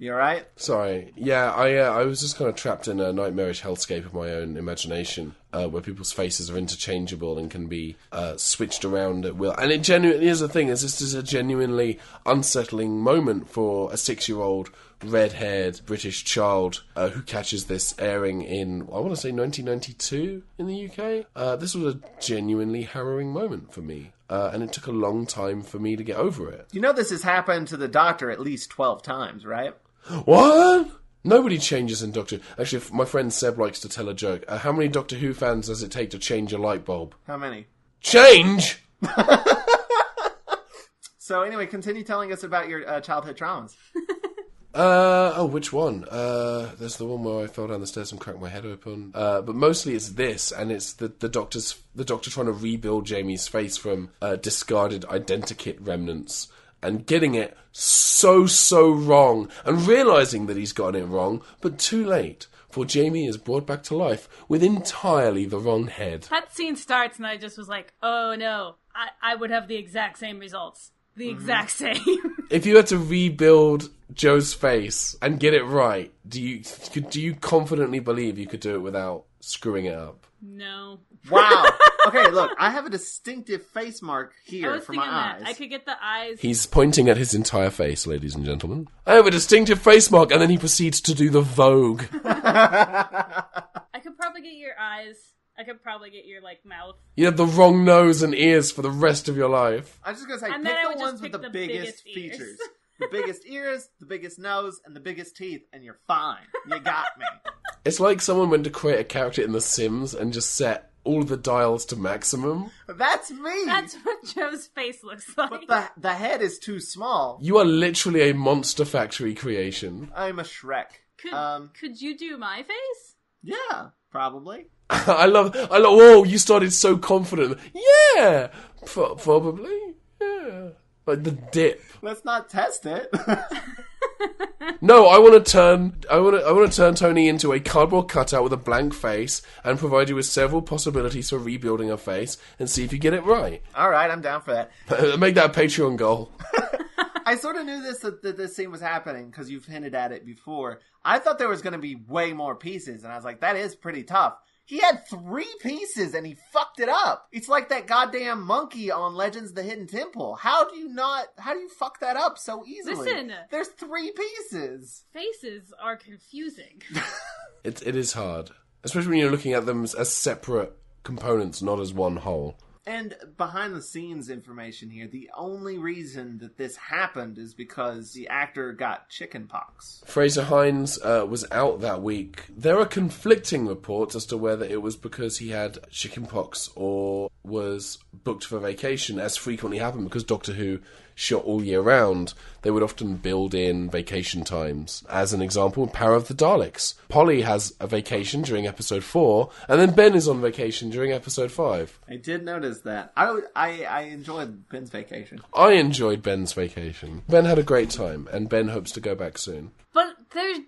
You alright? Sorry. Yeah, I was just kind of trapped in a nightmarish hellscape of my own imagination, where people's faces are interchangeable and can be switched around at will. And here's the thing, is this is a genuinely unsettling moment for a 6-year-old red-haired British child who catches this airing in, I want to say 1992 in the UK. This was a genuinely harrowing moment for me. And it took a long time for me to get over it. You know this has happened to the Doctor at least 12 times, right? What? Nobody changes in Doctor... Actually, my friend Seb likes to tell a joke. How many Doctor Who fans does it take to change a light bulb? How many? Change? So anyway, continue telling us about your childhood traumas. Which one? There's the one where I fell down the stairs and cracked my head open. But mostly it's this, and it's the Doctor trying to rebuild Jamie's face from discarded identikit remnants, and getting it so wrong, and realising that he's gotten it wrong, but too late, for Jamie is brought back to life with entirely the wrong head. That scene starts and I just was like, oh no, I would have the exact same results. The exact same. If you had to rebuild Joe's face and get it right, do you confidently believe you could do it without screwing it up? No. Wow. Okay, look, I have a distinctive face mark I here was for thinking my eyes. that. I could get the eyes. He's pointing at his entire face, ladies and gentlemen. I have a distinctive face mark, and then he proceeds to do the Vogue. I could probably get your eyes. I could probably get your, mouth. You have the wrong nose and ears for the rest of your life. I was just going to say, And pick then I the would ones just with pick the the biggest biggest ears. features. The biggest ears, the biggest nose, and the biggest teeth, and you're fine. You got me. It's like someone went to create a character in The Sims and just set all the dials to maximum. That's me! That's what Joe's face looks like. But the head is too small. You are literally a Monster Factory creation. I'm a Shrek. Could you do my face? Yeah, probably. I love, whoa, you started so confident. Yeah! Probably. Yeah. Like the dip. Let's not test it. No, I want to turn Toni into a cardboard cutout with a blank face and provide you with several possibilities for rebuilding a face and see if you get it right. Alright, I'm down for that. Make that a Patreon goal. I sort of knew that this scene was happening because you've hinted at it before. I thought there was going to be way more pieces, and I was like, that is pretty tough. He had 3 pieces, and he fucked it up. It's like that goddamn monkey on Legends of the Hidden Temple. How do you fuck that up so easily? Listen. There's 3 pieces. Faces are confusing. It is hard. Especially when you're looking at them as separate components, not as one whole. And behind the scenes information here, the only reason that this happened is because the actor got chickenpox. Fraser Hines was out that week. There are conflicting reports as to whether it was because he had chickenpox or was booked for vacation, as frequently happened because Doctor Who shot all year round. They would often build in vacation times. As an example, Power of the Daleks. Polly has a vacation during episode 4, and then Ben is on vacation during episode 5. I did notice that. I enjoyed Ben's vacation. I enjoyed Ben's vacation. Ben had a great time, and Ben hopes to go back soon. But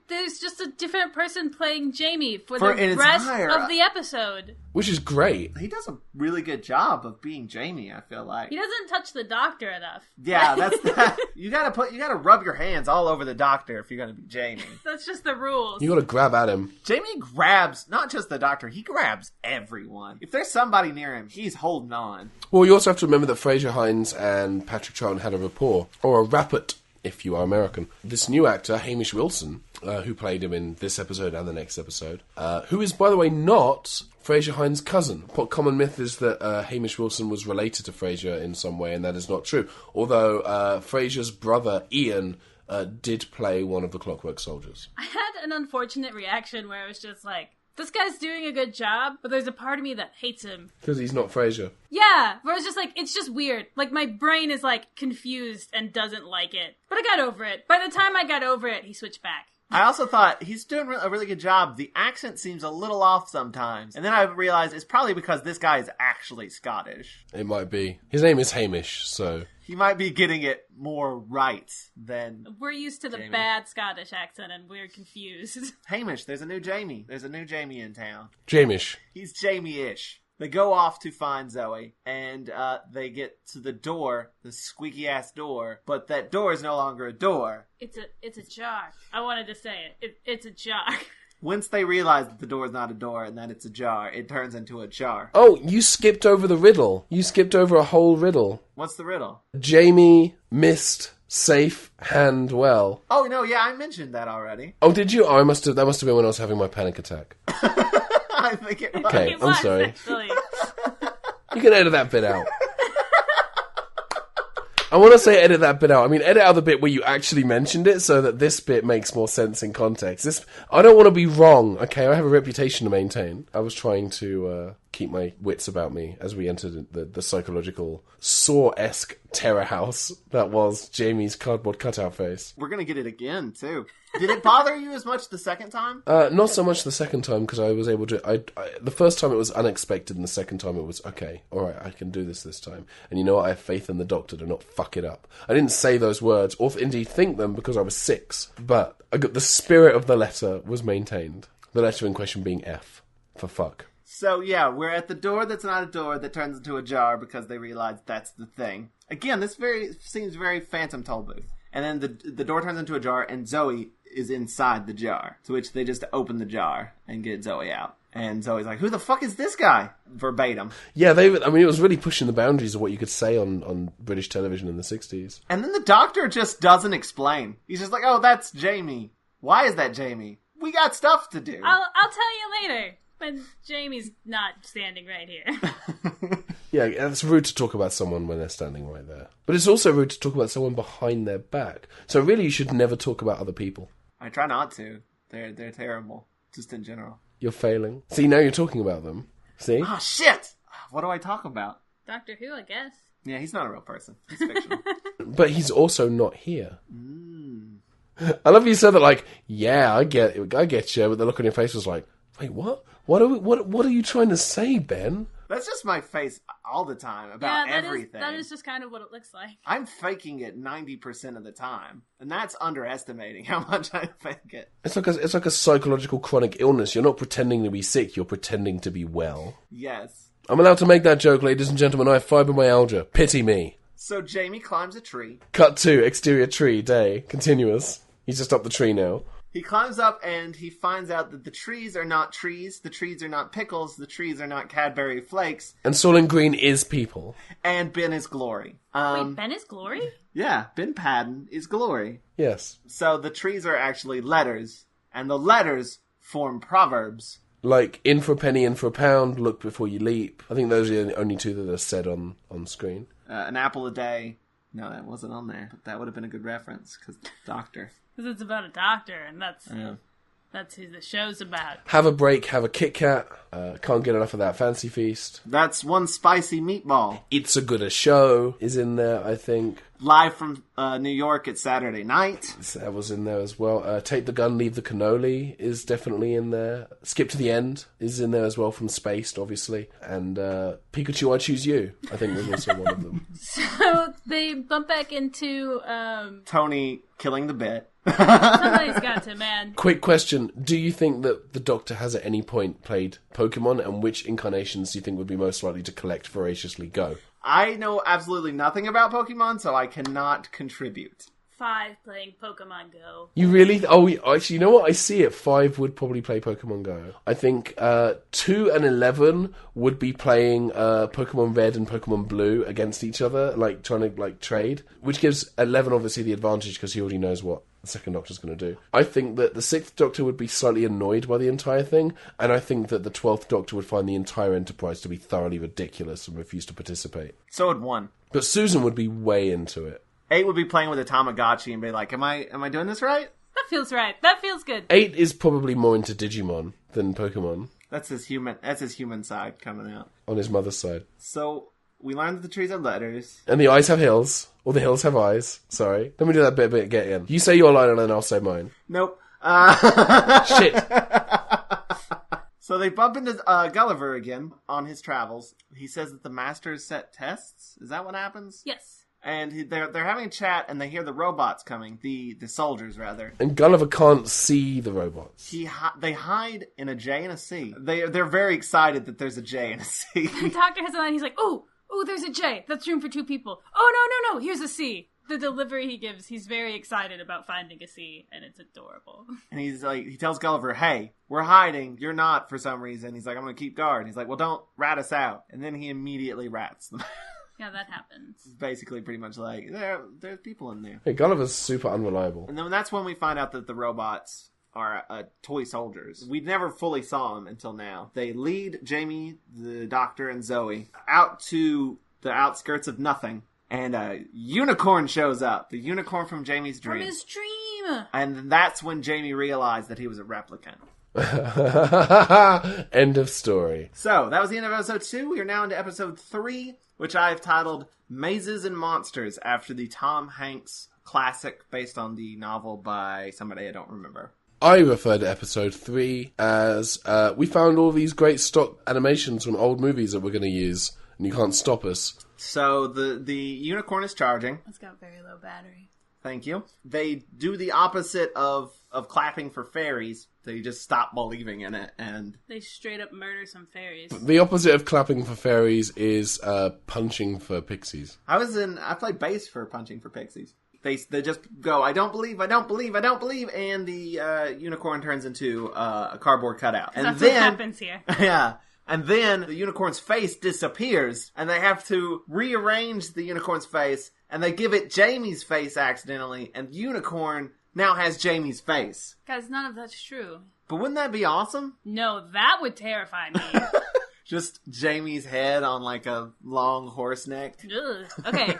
there's just a different person playing Jamie for the an rest entire of the episode. Which is great. He does a really good job of being Jamie, I feel like. He doesn't touch the Doctor enough. Yeah, that's that. You gotta rub your hands all over the Doctor if you're gonna be Jamie. That's just the rules. You gotta grab at him. Jamie grabs not just the Doctor, he grabs everyone. If there's somebody near him, he's holding on. Well, you also have to remember that Fraser Hines and Patrick Troughton had a rapport, or a rapport, if you are American. This new actor, Hamish Wilson, who played him in this episode and the next episode, who is, by the way, not Fraser Hines' cousin. What common myth is that Hamish Wilson was related to Fraser in some way, and that is not true. Although Fraser's brother, Ian, did play one of the Clockwork Soldiers. I had an unfortunate reaction where it was just like, this guy's doing a good job, but there's a part of me that hates him. Because he's not Fraser. Yeah, where it's just like, it's just weird. Like, my brain is, like, confused and doesn't like it. But I got over it. By the time I got over it, he switched back. I also thought he's doing a really good job. The accent seems a little off sometimes. And then I realized it's probably because this guy is actually Scottish. It might be. His name is Hamish, so... He might be getting it more right than We're used to the Jamie. bad Scottish accent, and we're confused. Hamish. There's a new Jamie. There's a new Jamie in town. Jamish. He's Jamie-ish. They go off to find Zoe, and they get to the door, the squeaky-ass door, but that door is no longer a door. It's a jar. I wanted to say it. It's a jar. Once they realize that the door is not a door and that it's a jar, it turns into a jar. Oh, you skipped over the riddle. You skipped over a whole riddle. What's the riddle? Jamie missed safe hand well. Oh, no, yeah, I mentioned that already. Oh, did you? Oh, that must have been when I was having my panic attack. I think it was. Okay, It I'm was, sorry. actually. You can edit that bit out. I want to say edit that bit out. I mean, edit out the bit where you actually mentioned it so that this bit makes more sense in context. I don't want to be wrong, okay? I have a reputation to maintain. I was trying to keep my wits about me as we entered the psychological Saw-esque terror house that was Jamie's cardboard cutout face. We're going to get it again, too. Did it bother you as much the second time? Not so much the second time, because I was able to... the first time it was unexpected, and the second time it was, okay, alright, I can do this time. And you know what? I have faith in the Doctor to not fuck it up. I didn't say those words, or indeed think them, because I was 6. But the spirit of the letter was maintained. The letter in question being F, for fuck. So, yeah, we're at the door that's not a door that turns into a jar because they realize that's the thing. Again, this seems very Phantom Tollbooth. And then the door turns into a jar, and Zoe is inside the jar. To which they just open the jar and get Zoe out. And Zoe's like, who the fuck is this guy? Verbatim. Yeah, it was really pushing the boundaries of what you could say on British television in the 60s. And then the Doctor just doesn't explain. He's just like, oh, that's Jamie. Why is that Jamie? We got stuff to do. I'll tell you later. But Jamie's not standing right here. Yeah, it's rude to talk about someone when they're standing right there. But it's also rude to talk about someone behind their back. So really, you should never talk about other people. I try not to. They're terrible, just in general. You're failing. See, now you're talking about them. See? Oh, shit! What do I talk about? Doctor Who, I guess. Yeah, he's not a real person. He's fictional. But he's also not here. I love you said that, like, yeah, I get you, but the look on your face was like, wait, what? What are you trying to say, Ben? That's just my face all the time about everything. That is just kind of what it looks like. I'm faking it 90% of the time, and that's underestimating how much I fake it. It's like a psychological chronic illness. You're not pretending to be sick, you're pretending to be well. Yes. I'm allowed to make that joke, ladies and gentlemen. I have fibromyalgia. Pity me. So Jamie climbs a tree. Cut 2, exterior tree, day. Continuous. He's just up the tree now. He climbs up and he finds out that the trees are not trees, the trees are not pickles, the trees are not Cadbury flakes. And Soylent Green is people. And Ben is Glory. Wait, Ben is Glory? Yeah, Ben Paddon is Glory. Yes. So the trees are actually letters, and the letters form proverbs. Like, in for a penny, in for a pound, look before you leap. I think those are the only two that are said on screen. An apple a day. No, that wasn't on there. But that would have been a good reference, because doctor. Because it's about a doctor, and that's who the show's about. Have a break, have a Kit Kat. Can't get enough of that fancy feast. That's one spicy meatball. It's a Good a Show is in there, I think. Live from New York, it's Saturday night. That was in there as well. Take the Gun, Leave the Cannoli is definitely in there. Skip to the End is in there as well, from Spaced, obviously. And Pikachu, I Choose You, I think was also one of them. So they bump back into... Toni killing the bit. Somebody's got to, man. Quick question. Do you think that the Doctor has at any point played Pokemon, and which incarnations do you think would be most likely to collect voraciously go? I know absolutely nothing about Pokemon, so I cannot contribute. 5 playing Pokemon Go. You really? Oh, actually, you know what? I see it. 5 would probably play Pokemon Go. I think 2 and 11 would be playing Pokemon Red and Pokemon Blue against each other, like trying to like trade, which gives 11 obviously the advantage because he already knows what the second Doctor's going to do. I think that the 6th Doctor would be slightly annoyed by the entire thing, and I think that the 12th Doctor would find the entire enterprise to be thoroughly ridiculous and refuse to participate. So would 1. But Susan would be way into it. 8 would be playing with a Tamagotchi and be like, am I doing this right? That feels right. That feels good. 8 is probably more into Digimon than Pokemon. That's his human side coming out. On his mother's side. So, we learned that the trees are letters. And the eyes have hills. Or the hills have eyes. Sorry. Let me do that bit get in. You say your line and then I'll say mine. Nope. Shit. So they bump into Gulliver again on his travels. He says that the masters set tests. Is that what happens? Yes. And they're having a chat, and they hear the robots coming, the soldiers rather. And Gulliver can't see the robots. They hide in a J and a C. They're very excited that there's a J and a C. The doctor has a line. He's like, "Oh, there's a J. That's room for 2 people. Oh no, here's a C." The delivery he gives, he's very excited about finding a C, and it's adorable. And he's like, he tells Gulliver, "Hey, we're hiding. You're not for some reason." He's like, "I'm gonna keep guard." And he's like, "Well, don't rat us out." And then he immediately rats them. Yeah, that happens. Basically, pretty much like, there's people in there. Hey, Gulliver's super unreliable. And then that's when we find out that the robots are toy soldiers. We never fully saw them until now. They lead Jamie, the Doctor, and Zoe out to the outskirts of nothing. And a unicorn shows up. The unicorn from Jamie's dream. From his dream! And that's when Jamie realized that he was a replicant. End of story. So, that was the end of episode 2. We are now into episode 3, which I have titled Mazes and Monsters, after the Tom Hanks classic based on the novel by somebody I don't remember. I refer to episode 3 as we found all these great stock animations from old movies that we're going to use, and you can't stop us. So, the unicorn is charging. It's got very low battery. Thank you. They do the opposite of clapping for fairies. They just stop believing in it, and they straight up murder some fairies. The opposite of clapping for fairies is punching for pixies. I played bass for punching for pixies. They just go, I don't believe, and the unicorn turns into a cardboard cutout. And that's then what happens here. Yeah. And then the unicorn's face disappears, and they have to rearrange the unicorn's face, and they give it Jamie's face accidentally, and the unicorn now has Jamie's face. Guys, none of that's true. But wouldn't that be awesome? No, that would terrify me. Just Jamie's head on like a long horse neck. Ugh. Okay.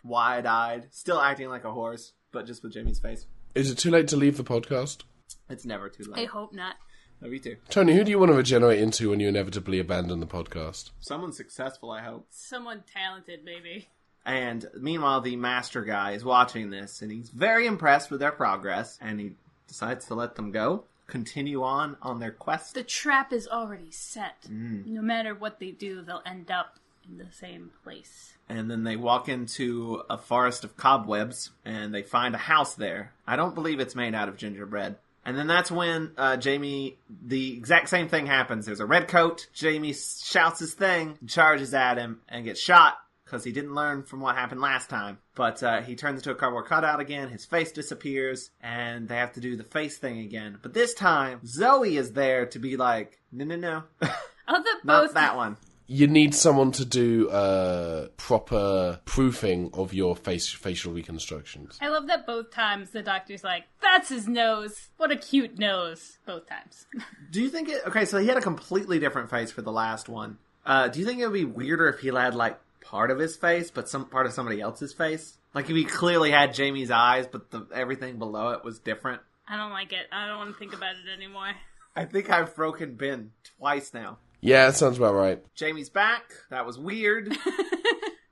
Wide-eyed. Still acting like a horse, but just with Jamie's face. Is it too late to leave the podcast? It's never too I late. hope not. Love you too. Tony, who do you want to regenerate into when you inevitably abandon the podcast? Someone successful, I hope. Someone talented, maybe. And meanwhile, the master guy is watching this, and he's very impressed with their progress, and he decides to let them go, continue on their quest. The trap is already set. No matter what they do, they'll end up in the same place. And then they walk into a forest of cobwebs, and they find a house there. I don't believe it's made out of gingerbread. And then that's when Jamie, the exact same thing happens. There's a red coat. Jamie shouts his thing, charges at him, and gets shot because he didn't learn from what happened last time. But he turns into a cardboard cutout again. His face disappears, and they have to do the face thing again. But this time, Zoe is there to be like, no. Oh, the Not both. that one. You need someone to do proper proofing of your facial reconstructions. I love that both times the doctor's like, that's his nose. What a cute nose. Both times. Do you think it... Okay, so he had a completely different face for the last one. Do you think it would be weirder if he had, like, part of his face, but some part of somebody else's face? Like, if he clearly had Jamie's eyes, but everything below it was different? I don't like it. I don't want to think about it anymore. I think I've broken Ben twice now. Yeah, that sounds about right. Jamie's back. That was weird,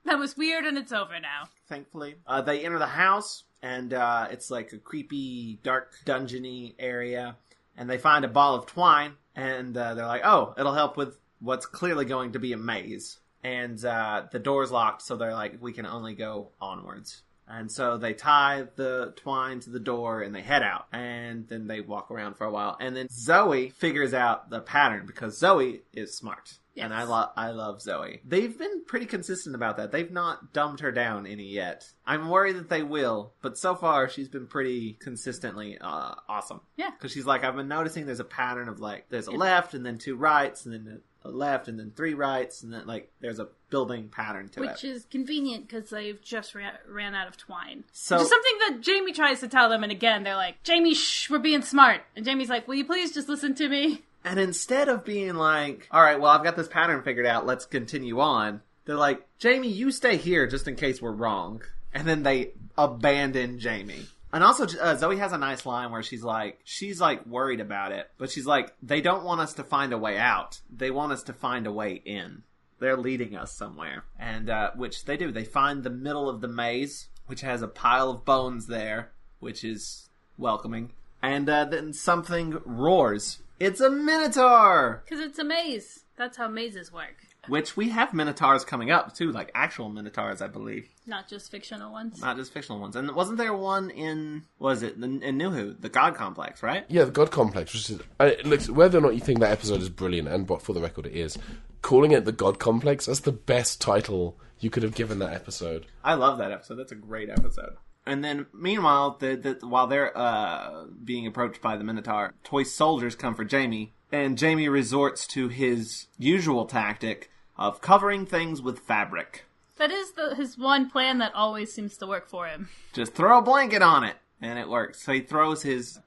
That was weird and it's over now. thankfully. They enter the house, and it's like a creepy, dark, dungeony area. And they find a ball of twine, and they're like, oh, it'll help with what's clearly going to be a maze. And the door's locked, so they're like, we can only go onwards. And so they tie the twine to the door and they head out. And then they walk around for a while. And then Zoe figures out the pattern because Zoe is smart. Yes. And I love Zoe. They've been pretty consistent about that. They've not dumbed her down any yet. I'm worried that they will. But so far, she's been pretty consistently awesome. Yeah. Because she's like, I've been noticing there's a pattern of like, there's a left and then 2 rights and then a left and then 3 rights. And then like, there's a building pattern to it. Which is convenient because they've just ran out of twine. So- Which is something that Jamie tries to tell them, and again, they're like, Jamie, shh, we're being smart. And Jamie's like, will you please just listen to me? And instead of being like, all right, well, I've got this pattern figured out, let's continue on, they're like, Jamie, you stay here just in case we're wrong. And then they abandon Jamie. And also, Zoe has a nice line where she's like worried about it, but she's like, they don't want us to find a way out. They want us to find a way in. They're leading us somewhere. And, which they do. They find the middle of the maze, which has a pile of bones there, which is welcoming. And, then something roars. It's a Minotaur! Because it's a maze. That's how mazes work. Which we have Minotaurs coming up, too, like actual Minotaurs, I believe. Not just fictional ones. Not just fictional ones. And wasn't there one in New Who? The God Complex, right? Yeah, the God Complex. Which is, look, whether or not you think that episode is brilliant, and for the record it is, calling it the God Complex, that's the best title you could have given that episode. I love that episode. That's a great episode. And then, meanwhile, while they're being approached by the Minotaur, toy soldiers come for Jamie, and Jamie resorts to his usual tactic of covering things with fabric. That is his one plan that always seems to work for him. Just throw a blanket on it, and it works. So he throws his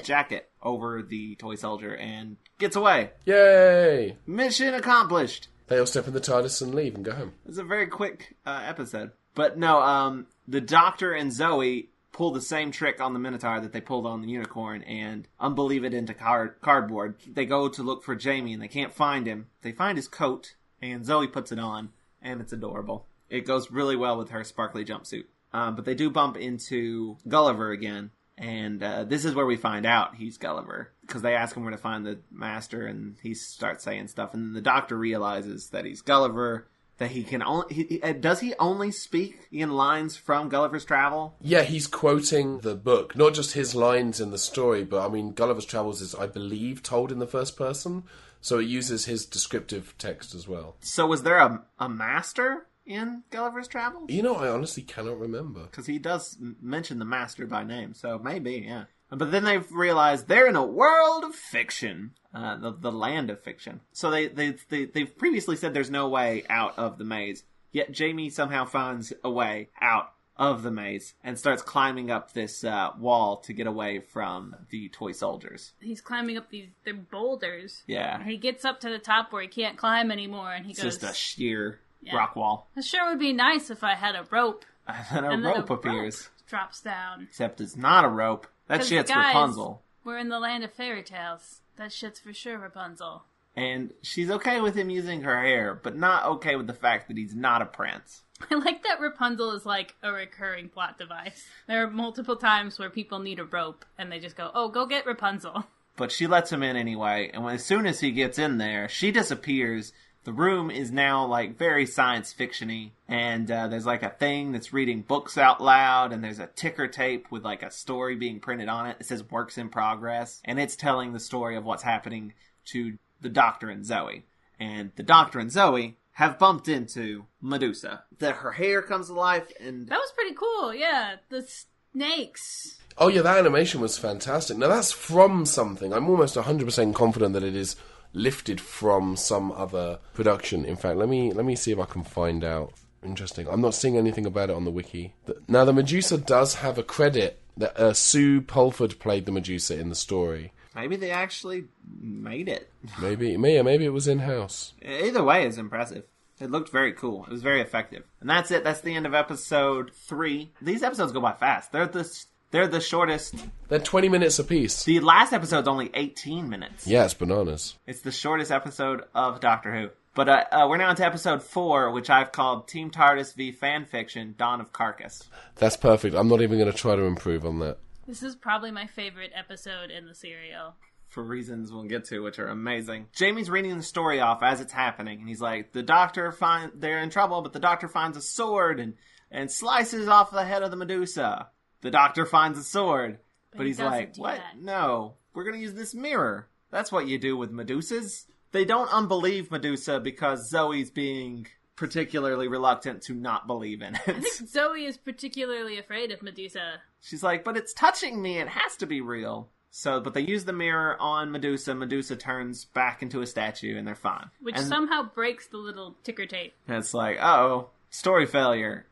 jacket over the toy soldier and gets away. Yay! Mission accomplished. They all step in the TARDIS and leave and go home. It's a very quick episode. But no, the Doctor and Zoe pull the same trick on the Minotaur that they pulled on the unicorn and unbelieve it into cardboard. They go to look for Jamie and they can't find him. They find his coat and Zoe puts it on and it's adorable. It goes really well with her sparkly jumpsuit. But they do bump into Gulliver again. And this is where we find out he's Gulliver. Because they ask him where to find the master and he starts saying stuff. And then the Doctor realizes that he's Gulliver. That he can only... does he only speak in lines from Gulliver's Travel? Yeah, he's quoting the book. Not just his lines in the story, but, I mean, Gulliver's Travels is, I believe, told in the first person. So it uses his descriptive text as well. So was there a master in Gulliver's Travels? You know, I honestly cannot remember. Because he does mention the master by name, so maybe, yeah. But then they've realized they're in a world of fiction. The land of fiction. So they've previously said there's no way out of the maze. Yet Jamie somehow finds a way out of the maze and starts climbing up this wall to get away from the toy soldiers. He's climbing up they're boulders. Yeah. And he gets up to the top where he can't climb anymore, and he goes... It's just a sheer rock wall. It sure would be nice if I had a rope. And then a rope appears. Drops down. Except it's not a rope. That shit's Rapunzel. We're in the land of fairy tales. That shit's for sure Rapunzel. And she's okay with him using her hair, but not okay with the fact that he's not a prince. I like that Rapunzel is like a recurring plot device. There are multiple times where people need a rope, and they just go, oh, go get Rapunzel. But she lets him in anyway, and as soon as he gets in there, she disappears. The room is now, like, very science fiction-y, and there's, like, a thing that's reading books out loud, and there's a ticker tape with, like, a story being printed on it. It says works in progress, and it's telling the story of what's happening to the Doctor and Zoe. And the Doctor and Zoe have bumped into Medusa. Her hair comes to life, and... That was pretty cool, yeah. The snakes. Oh yeah, that animation was fantastic. Now that's from something. I'm almost 100% confident that it is lifted from some other production. In fact, let me see if I can find out. Interesting. I'm not seeing anything about it on the wiki. Now, the Medusa does have a credit that Sue Pulford played the Medusa in the story. Maybe they actually made it. Maybe it was in-house. Either way is impressive. It looked very cool. It was very effective. And that's it. That's the end of episode 3. These episodes go by fast. They're the shortest. They're 20 minutes apiece. The last episode's only 18 minutes. Yeah, it's bananas. It's the shortest episode of Doctor Who. But we're now into episode 4, which I've called Team TARDIS v Fanfiction, Dawn of Carcass. That's perfect. I'm not even going to try to improve on that. This is probably my favorite episode in the serial. For reasons we'll get to, which are amazing. Jamie's reading the story off as it's happening, and he's like, they're in trouble, but the Doctor finds a sword and slices off the head of the Medusa. The Doctor finds a sword, but he's like, what? No, we're going to use this mirror. That's what you do with Medusas. They don't unbelieve Medusa because Zoe's being particularly reluctant to not believe in it. I think Zoe is particularly afraid of Medusa. She's like, but it's touching me. It has to be real. But they use the mirror on Medusa. Medusa turns back into a statue, and they're fine. Which somehow breaks the little ticker tape. And it's like, uh-oh, story failure.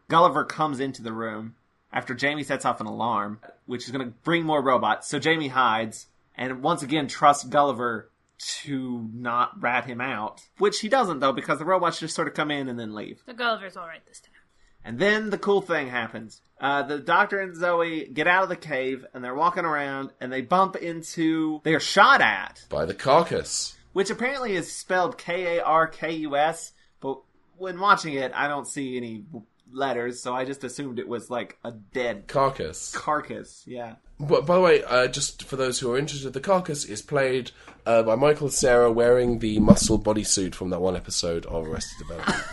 Gulliver comes into the room after Jamie sets off an alarm, which is going to bring more robots. So Jamie hides, and once again trusts Gulliver to not rat him out. Which he doesn't, though, because the robots just sort of come in and then leave. The Gulliver's alright this time. And then the cool thing happens. The Doctor and Zoe get out of the cave, and they're walking around, and they bump into... They are shot at. By the carcass. Which apparently is spelled Karkus, but when watching it, I don't see any letters, so I just assumed it was like a dead... Carcass, yeah. But by the way, just for those who are interested, the carcass is played by Michael Cera wearing the muscle bodysuit from that one episode of Arrested Development.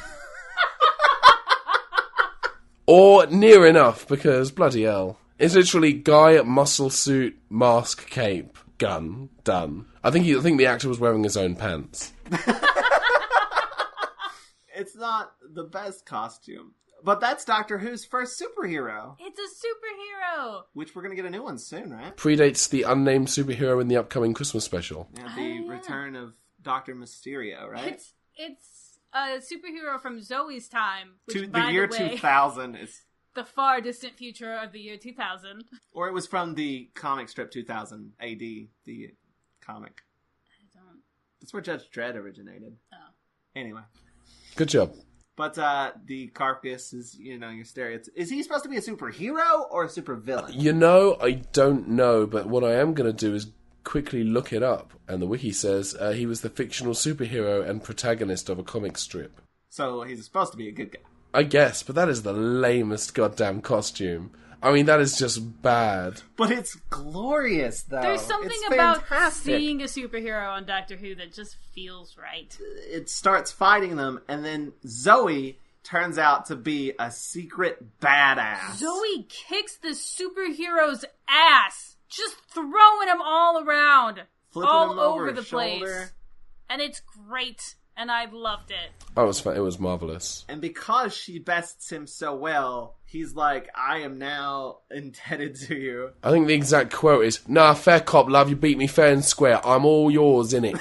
Or near enough, because bloody hell. It's literally guy, muscle suit, mask, cape, gun, done. I think the actor was wearing his own pants. It's not the best costume. But that's Doctor Who's first superhero. It's a superhero! Which we're going to get a new one soon, right? Predates the unnamed superhero in the upcoming Christmas special. Yeah, the return of Dr. Mysterio, right? It's a superhero from Zoe's time. Which, the by year the way, 2000 is... The far distant future of the year 2000. Or it was from the comic strip 2000 AD, the comic. That's where Judge Dredd originated. Oh. Anyway. Good job. But the carcass is, your stereotype. Is he supposed to be a superhero or a supervillain? I don't know, but what I am going to do is quickly look it up. And the wiki says he was the fictional superhero and protagonist of a comic strip. So he's supposed to be a good guy. I guess, but that is the lamest goddamn costume. I mean, that is just bad. But it's glorious, though. There's something about seeing a superhero on Doctor Who that just feels right. It starts fighting them, and then Zoe turns out to be a secret badass. Zoe kicks the superhero's ass, just throwing him all around, flipping all him over the shoulder. place. And it's great. And I loved it. Oh, it was marvelous. And because she bests him so well, he's like, I am now indebted to you. I think the exact quote is, nah, fair cop, love, you beat me fair and square. I'm all yours, innit?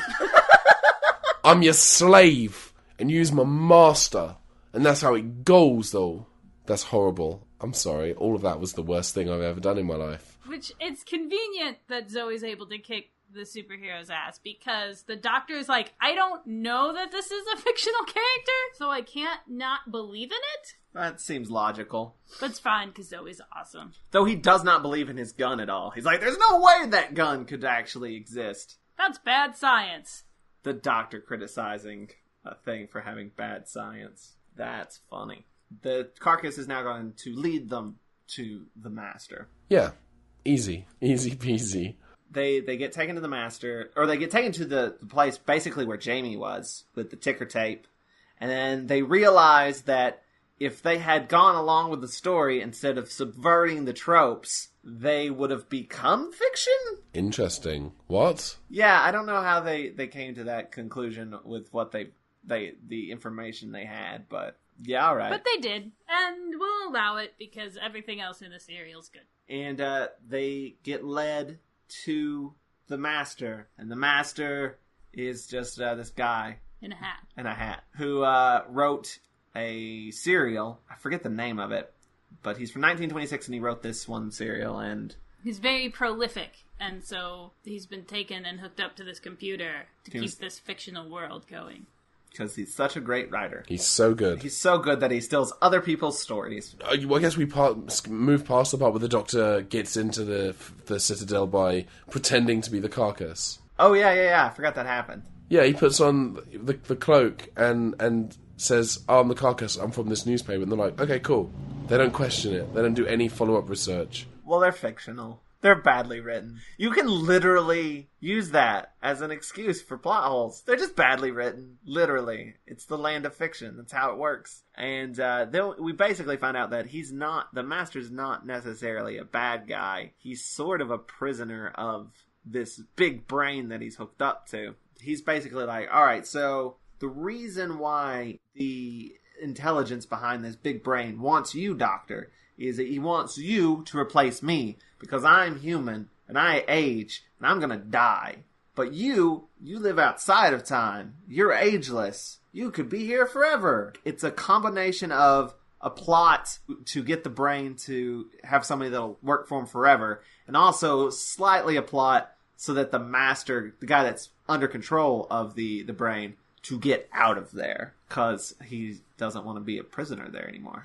I'm your slave, and you's my master. And that's how it goes, though. That's horrible. I'm sorry. All of that was the worst thing I've ever done in my life. Which, it's convenient that Zoe's able to kick the superhero's ass, because the Doctor is like, I don't know that this is a fictional character, so I can't not believe in it. That seems logical. But it's fine, because Zoe's awesome. Though he does not believe in his gun at all. He's like, there's no way that gun could actually exist. That's bad science. The Doctor criticizing a thing for having bad science. That's funny. The carcass is now going to lead them to the Master. Yeah. Easy. Easy peasy. They get taken to the Master, or they get taken to the place basically where Jamie was, with the ticker tape. And then they realize that if they had gone along with the story instead of subverting the tropes, they would have become fiction? Interesting. What? Yeah, I don't know how they came to that conclusion with what the information they had, but yeah, all right. But they did, and we'll allow it because everything else in the serial's good. And they get led to the Master, and the Master is just this guy In a hat. who wrote a serial. I forget the name of it, but he's from 1926, and he wrote this one serial, and He's very prolific, and so he's been taken and hooked up to this computer to keep this fictional world going. because he's such a great writer. He's so good. He's so good that he steals other people's stories. Well, I guess we move past the part where the Doctor gets into the Citadel by pretending to be the carcass. Oh, yeah. I forgot that happened. Yeah, he puts on the cloak and says, I'm the carcass, I'm from this newspaper. And they're like, okay, cool. They don't question it. They don't do any follow-up research. Well, they're fictional. They're badly written. You can literally use that as an excuse for plot holes. They're just badly written. Literally. It's the land of fiction. That's how it works. And we basically find out that the Master's not necessarily a bad guy. He's sort of a prisoner of this big brain that he's hooked up to. He's basically like, all right, so the reason why the intelligence behind this big brain wants you, Doctor, is that he wants you to replace me because I'm human and I age and I'm going to die. But you live outside of time. You're ageless. You could be here forever. It's a combination of a plot to get the brain to have somebody that'll work for him forever, and also slightly a plot so that the Master, the guy that's under control of the brain, to get out of there because he doesn't want to be a prisoner there anymore.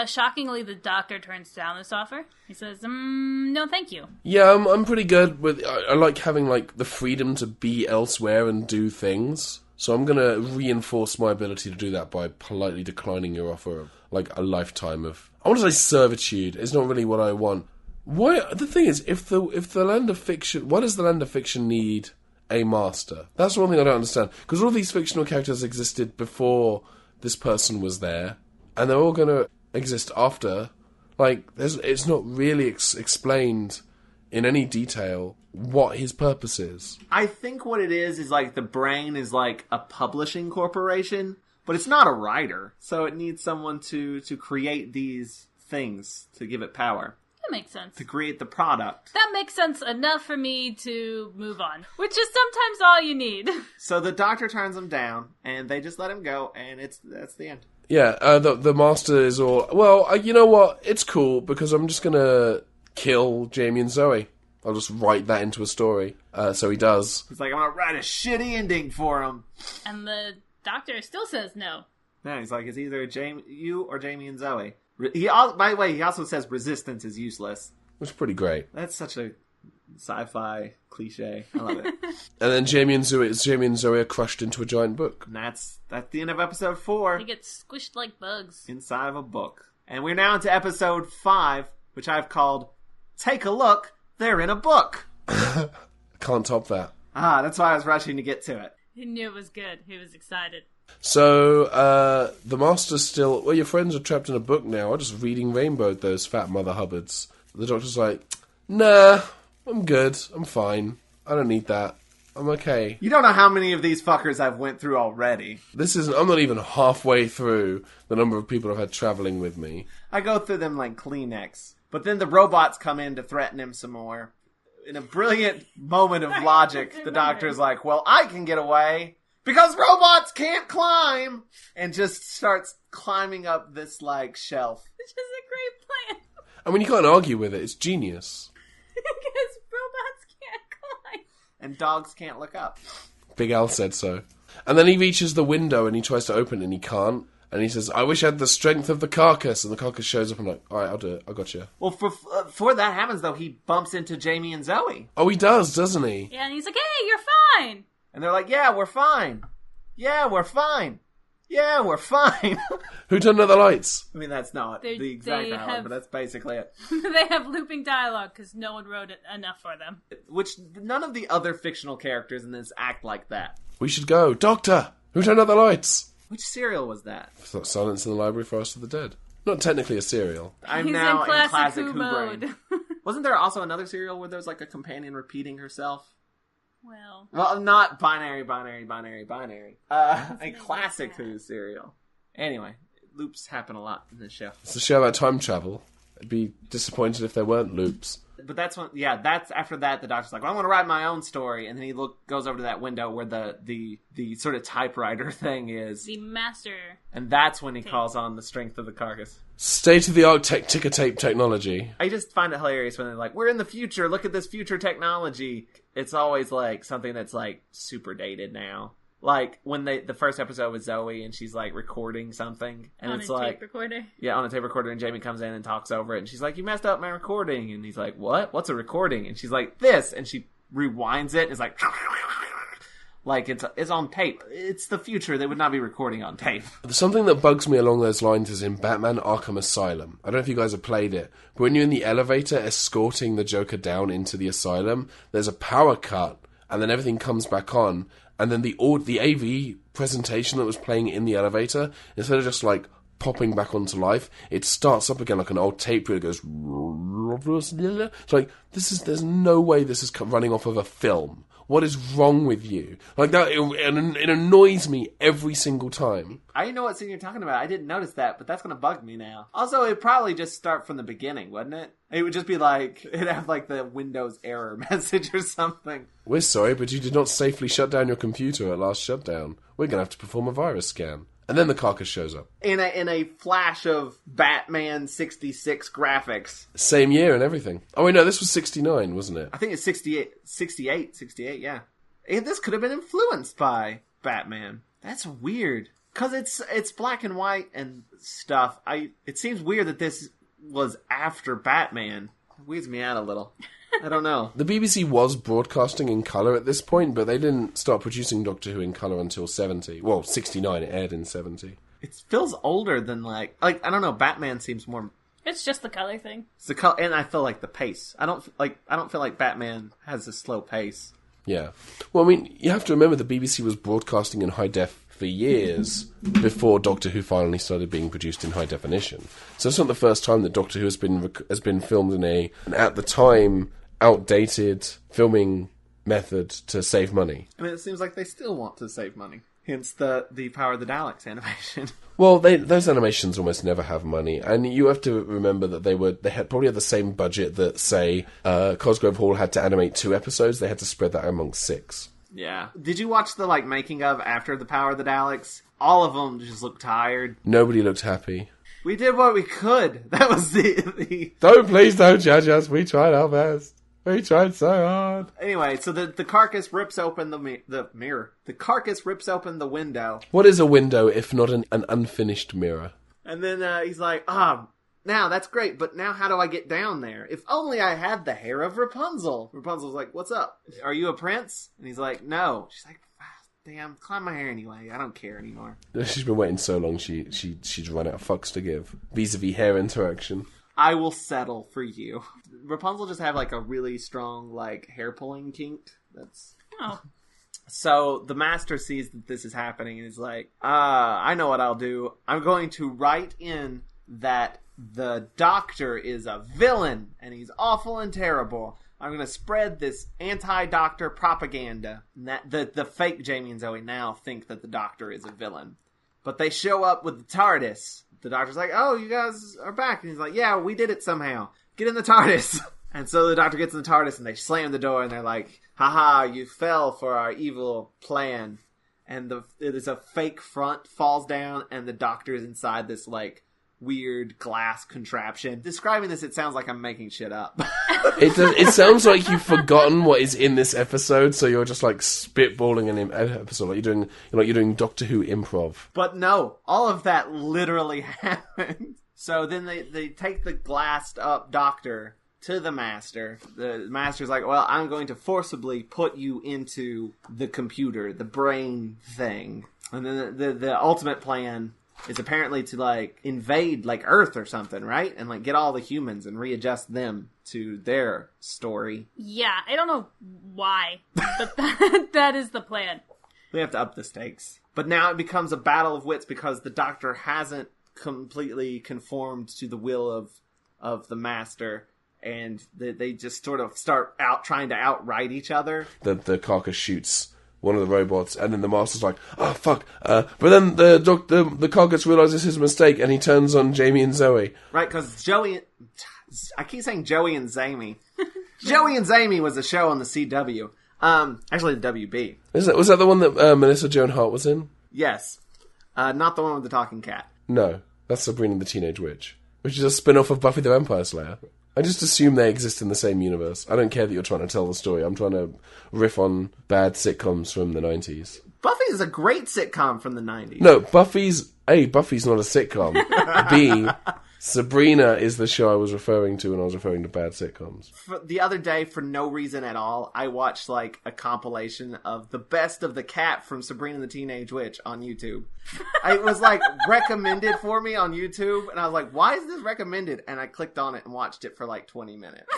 Shockingly, the Doctor turns down this offer. He says, no thank you. Yeah, I'm pretty good with... I like having, the freedom to be elsewhere and do things. So I'm going to reinforce my ability to do that by politely declining your offer of, a lifetime of... I want to say servitude. It's not really what I want. Why? The thing is, if the land of fiction... Why does the land of fiction need a master? That's one thing I don't understand. Because all these fictional characters existed before this person was there. And they're all going to exist after. It's not really explained in any detail what his purpose is. I think what it is the brain is a publishing corporation, but it's not a writer. So it needs someone to create these things to give it power. That makes sense. To create the product. That makes sense enough for me to move on, which is sometimes all you need. So the Doctor turns him down, and they just let him go, and that's the end. Yeah, the Master is all... Well, you know what? It's cool, because I'm just going to kill Jamie and Zoe. I'll just write that into a story. So he does. He's like, I'm going to write a shitty ending for him. And the Doctor still says no. No, he's like, it's either you or Jamie and Zoe. By the way, he also says resistance is useless. Which is pretty great. That's such a sci-fi cliche. I love it. And then Jamie and Zoe are crushed into a giant book. And that's the end of episode 4. They get squished like bugs. Inside of a book. And we're now into episode 5, which I've called Take a Look, They're in a Book. Can't top that. That's why I was rushing to get to it. He knew it was good. He was excited. So, the Master's still... Well, your friends are trapped in a book now. I'm just reading Rainbow, those fat Mother Hubbards. The Doctor's like, nah, I'm good. I'm fine. I don't need that. I'm okay. You don't know how many of these fuckers I've went through already. I'm not even halfway through the number of people I've had traveling with me. I go through them like Kleenex. But then the robots come in to threaten him some more. In a brilliant moment of logic, the Doctor's like, well, I can get away. because robots can't climb, and just starts climbing up this, like, shelf. Which is a great plan. I mean, you can't argue with it. It's genius. Because robots can't climb. And dogs can't look up. Big Al said so. And then he reaches the window and he tries to open it and he can't. And he says, I wish I had the strength of the carcass. And the carcass shows up and I'm like, all right, I'll do it. I got you. Well, before that happens, though, he bumps into Jamie and Zoe. Oh, he does, doesn't he? Yeah, and he's like, hey, you're fine. And they're like, yeah, we're fine. Yeah, we're fine. Yeah, we're fine. Who turned out the lights? I mean, that's not the exact dialogue, but that's basically it. They have looping dialogue because no one wrote it enough for them. Which, none of the other fictional characters in this act like that. We should go. Doctor! Who turned out the lights? Which serial was that? I thought Silence in the Library for Us of the Dead. Not technically a serial. I'm He's now in classic Who brain. mode. Wasn't there also another serial where there was like a companion repeating herself? Well, not binary. A classic Who serial. Anyway, loops happen a lot in this show. It's a show about time travel. I'd be disappointed if there weren't loops. But that's after that the doctor's like, well, I want to write my own story, and then he goes over to that window where the sort of typewriter thing is. The master. And that's when he calls on the strength of the carcass. State-of-the-art ticker tape technology. I just find it hilarious when they're like, we're in the future, look at this future technology. It's always like something that's like super dated now. Like when the first episode with Zoe and she's like recording something and on it's a like tape recorder. Yeah, on a tape recorder, and Jamie comes in and talks over it and she's like, you messed up my recording, and he's like, what? What's a recording? And she's like, this, and she rewinds it and it's like it's on tape. It's the future. They would not be recording on tape. Something that bugs me along those lines is in Batman Arkham Asylum. I don't know if you guys have played it, but when you're in the elevator escorting the Joker down into the asylum, there's a power cut and then everything comes back on. And then the AV presentation that was playing in the elevator, instead of just like popping back onto life, it starts up again like an old tape reel. It goes. It's like there's no way this is running off of a film. What is wrong with you? Like that, it annoys me every single time. I know what scene you're talking about. I didn't notice that, but that's going to bug me now. Also, it'd probably just start from the beginning, wouldn't it? It would just be like, it'd have like the Windows error message or something. We're sorry, but you did not safely shut down your computer at last shutdown. We're going to have to perform a virus scan. And then the carcass shows up. In a flash of Batman 66 graphics. Same year and everything. Oh wait, no, this was 69, wasn't it? I think it's 68, yeah. And this could have been influenced by Batman. That's weird. Because it's black and white and stuff. It seems weird that this was after Batman. It weirds me out a little. I don't know. The BBC was broadcasting in colour at this point, but they didn't start producing Doctor Who in colour until 70. Well, 69, it aired in 70. It feels older than like I don't know, Batman seems more... It's just the color thing. It's the color, and I feel like the pace. I don't feel like Batman has a slow pace. Yeah. Well, I mean, you have to remember the BBC was broadcasting in high def for years before Doctor Who finally started being produced in high definition. So it's not the first time that Doctor Who has been filmed in an at the time, outdated filming method to save money. I mean, it seems like they still want to save money. Hence the Power of the Daleks animation. Well, those animations almost never have money, and you have to remember that they had probably had the same budget that, say, Cosgrove Hall had to animate 2 episodes. They had to spread that amongst 6. Yeah. Did you watch the making of after the Power of the Daleks? All of them just looked tired. Nobody looked happy. We did what we could. That was the... Please don't judge us. We tried our best. We tried so hard. Anyway, so the carcass rips open the mirror. The carcass rips open the window. What is a window if not an unfinished mirror? And then he's like, now that's great, but now how do I get down there? If only I had the hair of Rapunzel. Rapunzel's like, what's up? Are you a prince? And he's like, no. She's like, damn, climb my hair anyway. I don't care anymore. She's been waiting so long, she's run out of fucks to give. Vis-a-vis hair interaction. I will settle for you. Rapunzel just have a really strong hair pulling kink. That's So the master sees that this is happening and is like, I know what I'll do. I'm going to write in that the Doctor is a villain and he's awful and terrible. I'm going to spread this anti-Doctor propaganda. And that the fake Jamie and Zoe now think that the Doctor is a villain. But they show up with the TARDIS. The Doctor's like, oh, you guys are back. And he's like, yeah, we did it somehow. Get in the TARDIS. And so the Doctor gets in the TARDIS and they slam the door and they're like, haha, you fell for our evil plan. and there's a fake front falls down, and the doctor is inside this, like, weird glass contraption. Describing this, it sounds like I'm making shit up. It sounds like you've forgotten what is in this episode, so you're just like spitballing an episode, like you're doing Doctor Who improv. But no, all of that literally happened. So then they take the glassed up doctor to the master. The master's like, well, I'm going to forcibly put you into the computer, the brain thing. And then the ultimate plan is apparently to, like, invade, like, Earth or something, right? And, like, get all the humans and readjust them to their story. Yeah, I don't know why, but that is the plan. We have to up the stakes. But now it becomes a battle of wits because the doctor hasn't completely conformed to the will of the master, and they just sort of start trying to outright each other. The carcass shoots one of the robots, and then the master's like, oh, fuck. But then the carcass realizes his mistake, and he turns on Jamie and Zoe. Right, because I keep saying Joey and Zamie. Joey and Zamie was a show on the CW. Actually, the WB. Was that the one that Melissa Joan Hart was in? Yes. Not the one with the talking cat. No, that's Sabrina the Teenage Witch, which is a spin-off of Buffy the Vampire Slayer. I just assume they exist in the same universe. I don't care that you're trying to tell the story. I'm trying to riff on bad sitcoms from the 90s. Buffy is a great sitcom from the 90s. No, Buffy's not a sitcom. B, Sabrina is the show I was referring to when I was referring to bad sitcoms. The other day, for no reason at all, I watched, like, a compilation of the best of the cat from Sabrina the Teenage Witch on YouTube. It was, like, recommended for me on YouTube, and I was like, why is this recommended? And I clicked on it and watched it for, like, 20 minutes.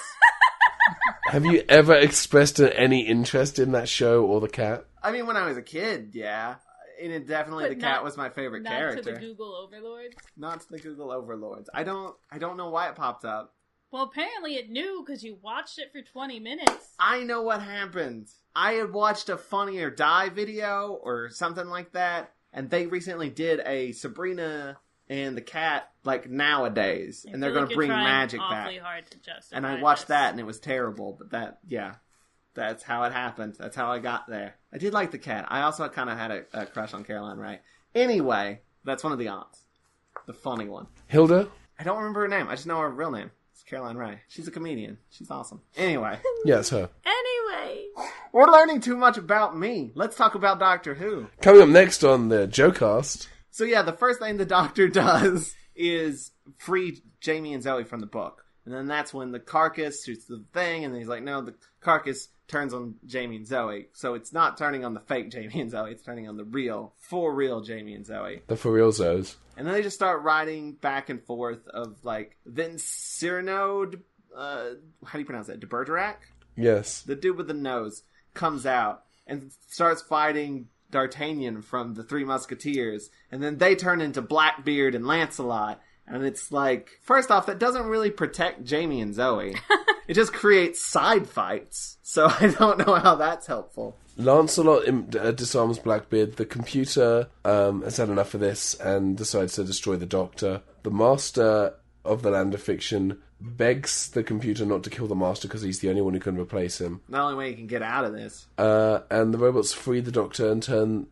Have you ever expressed any interest in that show or the cat? I mean, when I was a kid, yeah. And it definitely, the cat was my favorite character. Not to the Google overlords? Not to the Google overlords. I don't know why it popped up. Well, apparently it knew because you watched it for 20 minutes. I know what happened. I had watched a Funny or Die video or something like that, and they recently did a Sabrina and the cat, like, nowadays. And they're going to bring magic back. Hard to justify and I watched that, and it was terrible. But that's how it happened. That's how I got there. I did like the cat. I also kind of had a crush on Caroline Ray. Anyway, that's one of the aunts. The funny one. Hilda? I don't remember her name. I just know her real name. It's Caroline Ray. She's a comedian. She's awesome. Anyway. Yeah, it's her. Anyway. We're learning too much about me. Let's talk about Doctor Who. Coming up next on the Joecast. So yeah, the first thing the Doctor does is free Jamie and Zoe from the book. And then that's when the carcass shoots the thing, and then he's like, no, the carcass turns on Jamie and Zoe. So it's not turning on the fake Jamie and Zoe, it's turning on the real, for real Jamie and Zoe. The for real Zoes. And then they just start riding back and forth of, like, then Cyrano, how do you pronounce that? De Bergerac? Yes. The dude with the nose comes out and starts fighting D'Artagnan from the Three Musketeers. And then they turn into Blackbeard and Lancelot. And it's like, first off, that doesn't really protect Jamie and Zoe. It just creates side fights. So I don't know how that's helpful. Lancelot disarms Blackbeard. The computer has had enough of this and decides to destroy the Doctor. The Master of the Land of Fiction begs the computer not to kill the Master because he's the only one who can replace him. The only way he can get out of this. And the robots free the Doctor and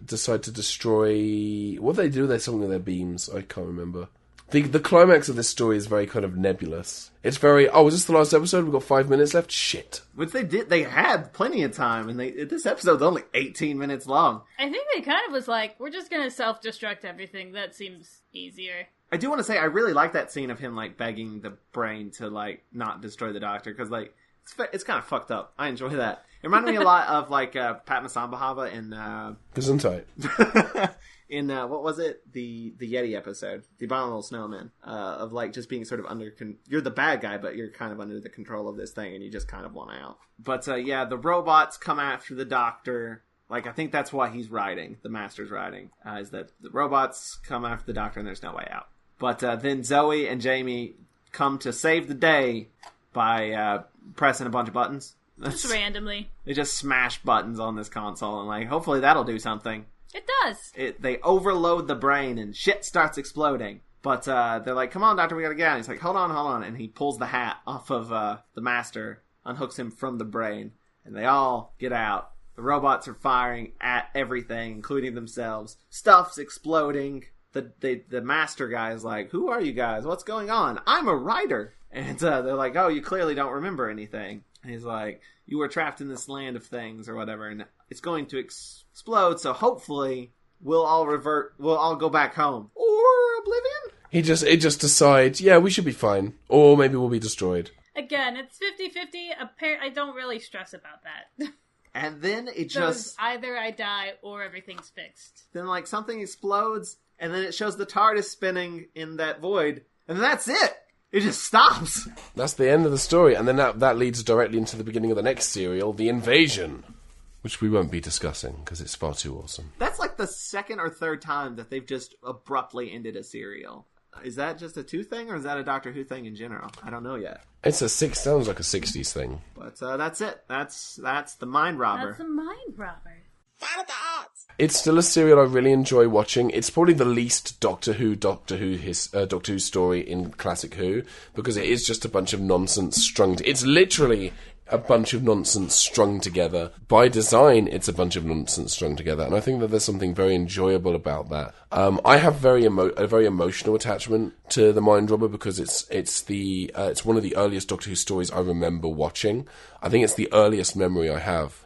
decide to destroy... What do they do? There's something with their beams. I can't remember. The climax of this story is very kind of nebulous. It's very, is this the last episode? We've got 5 minutes left? Shit. Which they did. They had plenty of time, and this episode's only 18 minutes long. I think they kind of was like, we're just going to self-destruct everything. That seems easier. I do want to say, I really like that scene of him, like, begging the brain to, like, not destroy the Doctor, because, like, it's kind of fucked up. I enjoy that. It reminded me a lot of, like, Pat Masambahava in... Gesundheit. In, what was it? The Yeti episode. The Abominable Snowman. Of, like, just being sort of under... You're the bad guy, but you're kind of under the control of this thing, and you just kind of want out. But, yeah, the robots come after the Doctor. Like, I think that's why he's riding. The Master's riding. Is that the robots come after the Doctor, and there's no way out. But then Zoe and Jamie come to save the day by pressing a bunch of buttons. Just randomly. They just smash buttons on this console, and, like, hopefully that'll do something. It does. They overload the brain and shit starts exploding. But they're like, come on, Doctor, we gotta get out. And he's like, hold on. And he pulls the hat off of the Master, unhooks him from the brain. And they all get out. The robots are firing at everything, including themselves. Stuff's exploding. The master guy is like, who are you guys? What's going on? I'm a writer. And they're like, oh, you clearly don't remember anything. And he's like, you were trapped in this land of things or whatever, and it's going to explode, so hopefully we'll all go back home. Or oblivion? It just decides, yeah, we should be fine. Or maybe we'll be destroyed. Again, it's 50-50. I don't really stress about that. And then it just... either I die or everything's fixed. Then, like, something explodes, and then it shows the TARDIS spinning in that void, and that's it! It just stops! That's the end of the story, and then that leads directly into the beginning of the next serial, The Invasion, which we won't be discussing, because it's far too awesome. That's like the second or third time that they've just abruptly ended a serial. Is that just a 2 thing, or is that a Doctor Who thing in general? I don't know yet. Sounds like a 60s thing. But that's it. That's The Mind Robber. That's The Mind Robber. It's still a serial I really enjoy watching. It's probably the least Doctor Who story in Classic Who, because it is just a bunch of nonsense strung. It's literally a bunch of nonsense strung together. By design, it's a bunch of nonsense strung together, and I think that there's something very enjoyable about that. I have a very emotional attachment to The Mind Robber because it's one of the earliest Doctor Who stories I remember watching. I think it's the earliest memory I have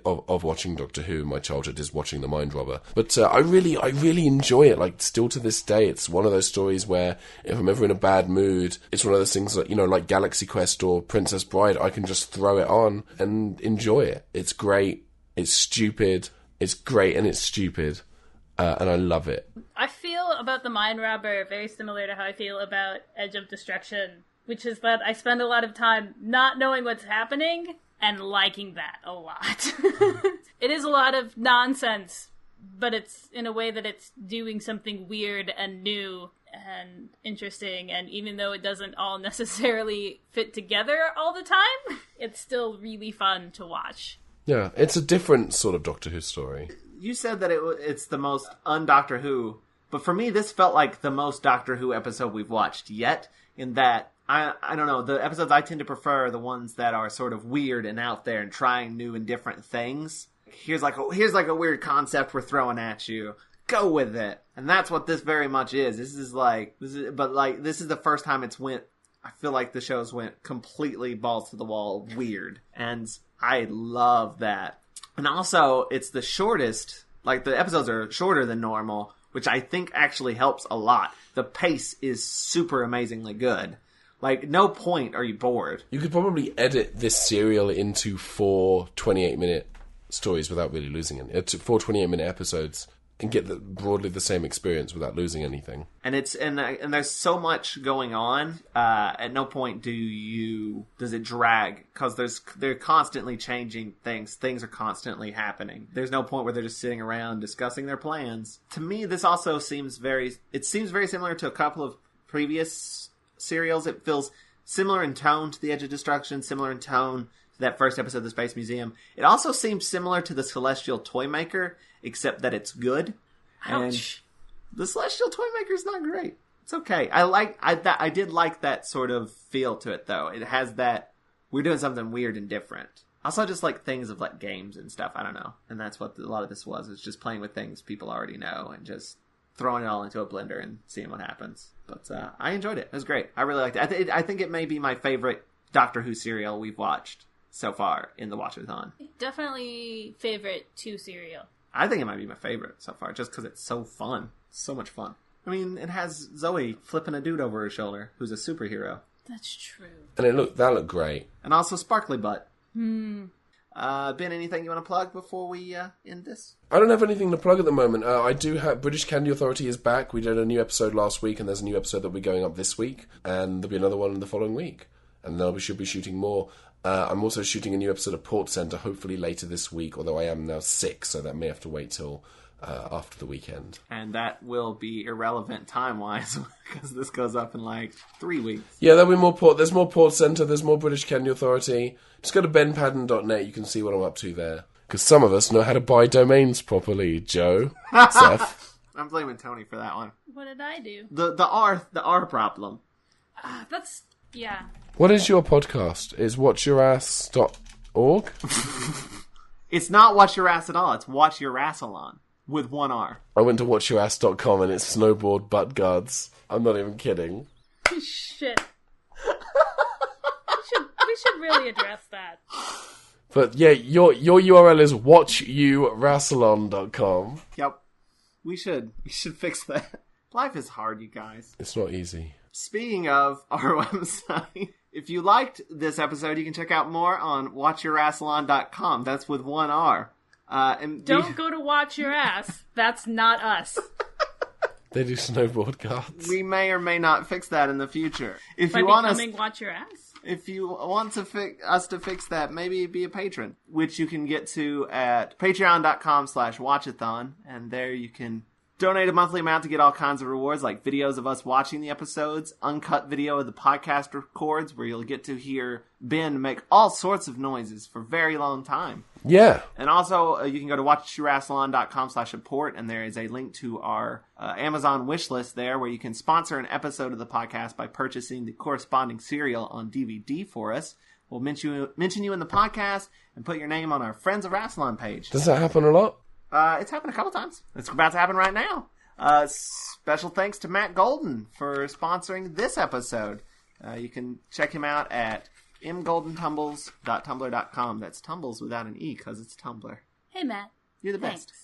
of watching Doctor Who in my childhood is watching The Mind Robber. But I really enjoy it. Like, still to this day, it's one of those stories where if I'm ever in a bad mood, it's one of those things that, like Galaxy Quest or Princess Bride, I can just throw it on and enjoy it. It's great. It's stupid. It's great and it's stupid. And I love it. I feel about The Mind Robber very similar to how I feel about Edge of Destruction, which is that I spend a lot of time not knowing what's happening and liking that a lot. It is a lot of nonsense, but it's in a way that it's doing something weird and new and interesting, and even though it doesn't all necessarily fit together all the time, it's still really fun to watch. Yeah, it's a different sort of Doctor Who story. You said that it's the most un-Doctor Who, but for me this felt like the most Doctor Who episode we've watched yet, in that I don't know, the episodes I tend to prefer are the ones that are sort of weird and out there and trying new and different things. Here's like a weird concept we're throwing at you. Go with it. And that's what this very much is. This is the first time I feel like the shows went completely balls to the wall weird. And I love that. And also, it's the shortest, like the episodes are shorter than normal, which I think actually helps a lot. The pace is super amazingly good. Like, no point are you bored. You could probably edit this serial into 4 28-minute stories without really losing it. 4 28-minute episodes and get broadly the same experience without losing anything. And there's so much going on. At no point does it drag, because they're constantly changing things. Things are constantly happening. There's no point where they're just sitting around discussing their plans. To me, this also seems very similar to a couple of previous serials. It feels similar in tone to The Edge of Destruction, similar in tone to that first episode of the Space Museum. It also seems similar to The Celestial Toymaker, except that it's good. Ouch. And The Celestial Toymaker is not great. It's okay. I did like that sort of feel to it, though. It has that, we're doing something weird and different. Also, just like things of like games and stuff. I don't know. And that's what a lot of this was. It's just playing with things people already know and just throwing it all into a blender and seeing what happens. But I enjoyed it. It was great. I really liked it. I think it may be my favorite Doctor Who serial we've watched so far in the Watch-A-Thon. Definitely favorite 2 serial. I think it might be my favorite so far, just because it's so fun. It's so much fun. I mean, it has Zoe flipping a dude over her shoulder, who's a superhero. That's true. And that looked great. And also Sparkly Butt. Ben, anything you want to plug before we end this? I don't have anything to plug at the moment. I do have British Candy Authority is back. We did a new episode last week, and there's a new episode that will be going up this week, and there'll be another one the following week. And then we should be shooting more. I'm also shooting a new episode of Port Centre, hopefully later this week, although I am now sick, so that may have to wait till after the weekend. And that will be irrelevant time-wise, because this goes up in like 3 weeks. Yeah, there'll be more There's more Port Centre, there's more British Candy Authority. Just go to benpaddon.net, you can see what I'm up to there. Because some of us know how to buy domains properly, Joe. Seth. I'm blaming Tony for that one. What did I do? The R problem. Yeah. What is your podcast? Is watchathon.org? It's not Watch Your Ass at all. It's Watch Your Rassilon with one R. I went to watchyourass.com and it's snowboard butt guards. I'm not even kidding. Shit. We should really address that. But yeah, your URL is watchyourassilon.com. Yep. We should fix that. Life is hard, you guys. It's not easy. Speaking of our website, if you liked this episode, you can check out more on watchyourassilon.com. That's with one R. Don't go to Watch Your Ass. That's not us. They do snowboard guards. We may or may not fix that in the future. If By you want becoming Watch Your Ass? If you want to us to fix that, maybe be a patron, which you can get to at patreon.com/watchathon, and there you can donate a monthly amount to get all kinds of rewards, like videos of us watching the episodes, uncut video of the podcast records, where you'll get to hear Ben make all sorts of noises for a very long time. Yeah. And also, you can go to watchyourassilon.com/support, and there is a link to our Amazon wish list there, where you can sponsor an episode of the podcast by purchasing the corresponding serial on DVD for us. We'll mention you in the podcast and put your name on our Friends of Rassilon page. Does that happen a lot? It's happened a couple times. It's about to happen right now. Special thanks to Matt Golden for sponsoring this episode. You can check him out at mgoldentumbles.tumblr.com. That's tumbles without an E, because it's Tumblr. Hey, Matt. You're the Thanks. best.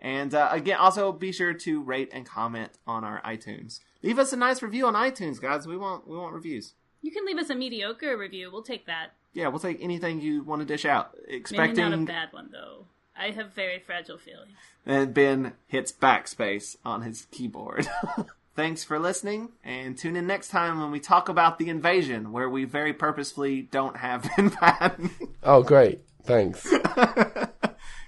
And again, also be sure to rate and comment on our iTunes. Leave us a nice review on iTunes, guys. We want reviews. You can leave us a mediocre review. We'll take that. Yeah, we'll take anything you want to dish out. Expecting... Maybe not a bad one, though. I have very fragile feelings. And Ben hits backspace on his keyboard. Thanks for listening, and tune in next time when we talk about The Invasion, where we very purposefully don't have Ben Paddon. Oh, great. Thanks.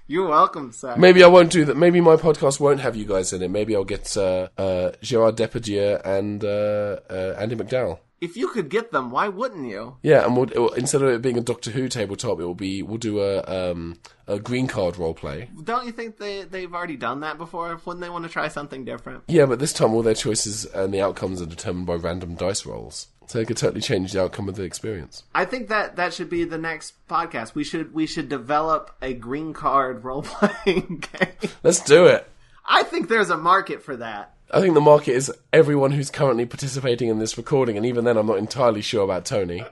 You're welcome, sir. Maybe I won't do that. Maybe my podcast won't have you guys in it. Maybe I'll get Gerard Depardieu and Andy McDowell. If you could get them, why wouldn't you? Yeah, and instead of it being a Doctor Who tabletop, we'll do a green card role play. Don't you think they've already done that before? Wouldn't they want to try something different? Yeah, but this time all their choices and the outcomes are determined by random dice rolls. So they could totally change the outcome of the experience. I think that should be the next podcast. We should develop a green card role-playing game. Let's do it. I think there's a market for that. I think the market is everyone who's currently participating in this recording, and even then I'm not entirely sure about Toni.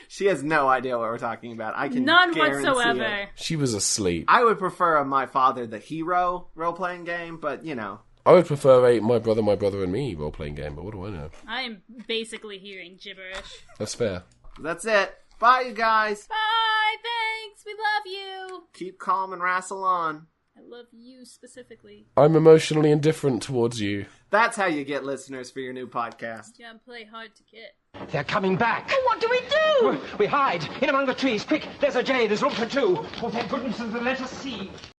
She has no idea what we're talking about. I can None guarantee whatsoever. it. She was asleep. I would prefer a My Father the Hero role-playing game, but, you know. I would prefer a My Brother and Me role-playing game, but what do I know? I am basically hearing gibberish. That's fair. That's it. Bye, you guys. Bye, thanks, we love you. Keep calm and wrestle on. I love you specifically. I'm emotionally indifferent towards you. That's how you get listeners for your new podcast. Yeah, play hard to get. They're coming back. Oh, what do we do? We hide in among the trees. Quick, there's a jay. There's room for two. Oh, thank goodness, let us see.